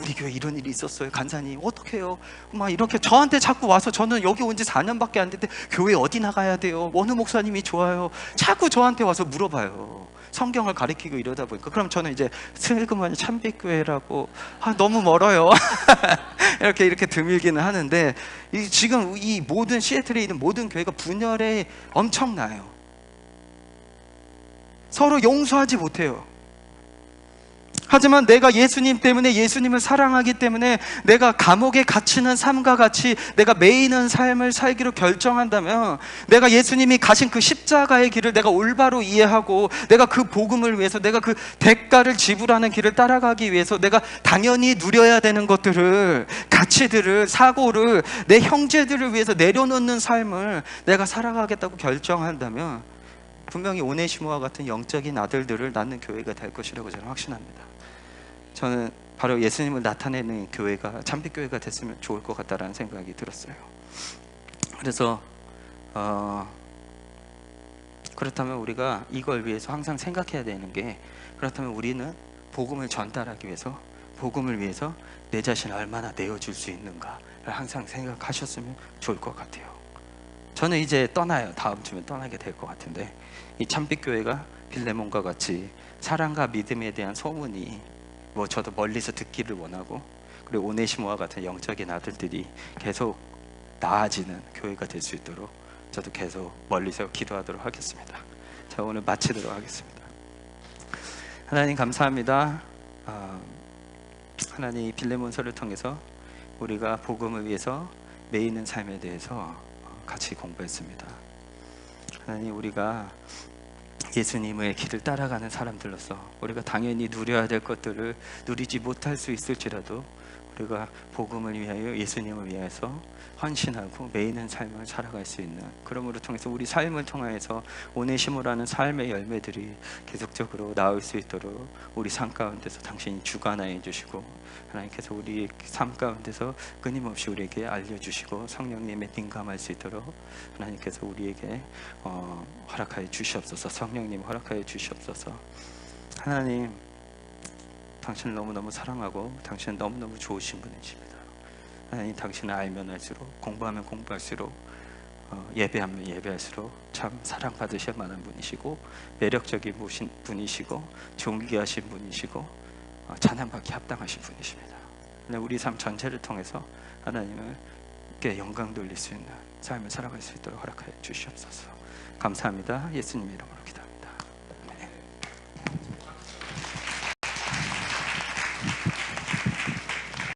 우리 교회 이런 일이 있었어요, 간사님 어떻게 해요? 막 이렇게 저한테 자꾸 와서, 저는 여기 온 지 4년밖에 안 됐는데 교회 어디 나가야 돼요? 어느 목사님이 좋아요? 자꾸 저한테 와서 물어봐요. 성경을 가르치고 이러다 보니까. 그럼 저는 이제 슬그머니 참빛교회라고, 너무 멀어요. 이렇게 드밀기는 하는데, 지금 이 모든 시애틀에 있는 모든 교회가 분열에 엄청나요. 서로 용서하지 못해요. 하지만 내가 예수님 때문에, 예수님을 사랑하기 때문에 내가 감옥에 갇히는 삶과 같이 내가 매이는 삶을 살기로 결정한다면, 내가 예수님이 가신 그 십자가의 길을 내가 올바로 이해하고, 내가 그 복음을 위해서, 내가 그 대가를 지불하는 길을 따라가기 위해서 내가 당연히 누려야 되는 것들을, 가치들을, 사고를 내 형제들을 위해서 내려놓는 삶을 내가 살아가겠다고 결정한다면, 분명히 오네시모와 같은 영적인 아들들을 낳는 교회가 될 것이라고 저는 확신합니다. 저는 바로 예수님을 나타내는 교회가, 참빛교회가 됐으면 좋을 것 같다라는 생각이 들었어요. 그래서 그렇다면 우리가 이걸 위해서 항상 생각해야 되는 게, 그렇다면 우리는 복음을 전달하기 위해서, 복음을 위해서 내 자신을 얼마나 내어줄 수 있는가를 항상 생각하셨으면 좋을 것 같아요. 저는 이제 떠나요. 다음 주면 떠나게 될 것 같은데, 이 참빛교회가 빌레몬과 같이 사랑과 믿음에 대한 소문이 저도 멀리서 듣기를 원하고, 그리고 오네시모와 같은 영적인 아들들이 계속 나아지는 교회가 될 수 있도록 저도 계속 멀리서 기도하도록 하겠습니다. 자, 오늘 마치도록 하겠습니다. 하나님 감사합니다. 하나님, 빌레몬서를 통해서 우리가 복음을 위해서 매이는 삶에 대해서 같이 공부했습니다. 하나님, 우리가 예수님의 길을 따라가는 사람들로서 우리가 당연히 누려야 될 것들을 누리지 못할 수 있을지라도 우리가 복음을 위하여, 예수님을 위해서 헌신하고 매이는 삶을 살아갈 수 있는, 그러므로 통해서 우리 삶을 통하여서 오네시모라는 삶의 열매들이 계속적으로 나올 수 있도록 우리 삶 가운데서 당신이 주관하여 주시고, 하나님께서 우리 삶 가운데서 끊임없이 우리에게 알려주시고 성령님의 딩감할 수 있도록 하나님께서 우리에게 허락하여 주시옵소서. 성령님 허락하여 주시옵소서. 하나님, 당신을 너무너무 사랑하고 당신은 너무너무 좋으신 분이십니다. 하나님, 당신을 알면 알수록, 공부하면 공부할수록, 예배하면 예배할수록 참 사랑받으실 만한 분이시고, 매력적인 분이시고, 존귀하신 분이시고, 찬양받기 합당하신 분이십니다. 우리 삶 전체를 통해서 하나님께 영광 돌릴 수 있는 삶을 살아갈 수 있도록 허락하여 주시옵소서. 감사합니다. 예수님 이름으로.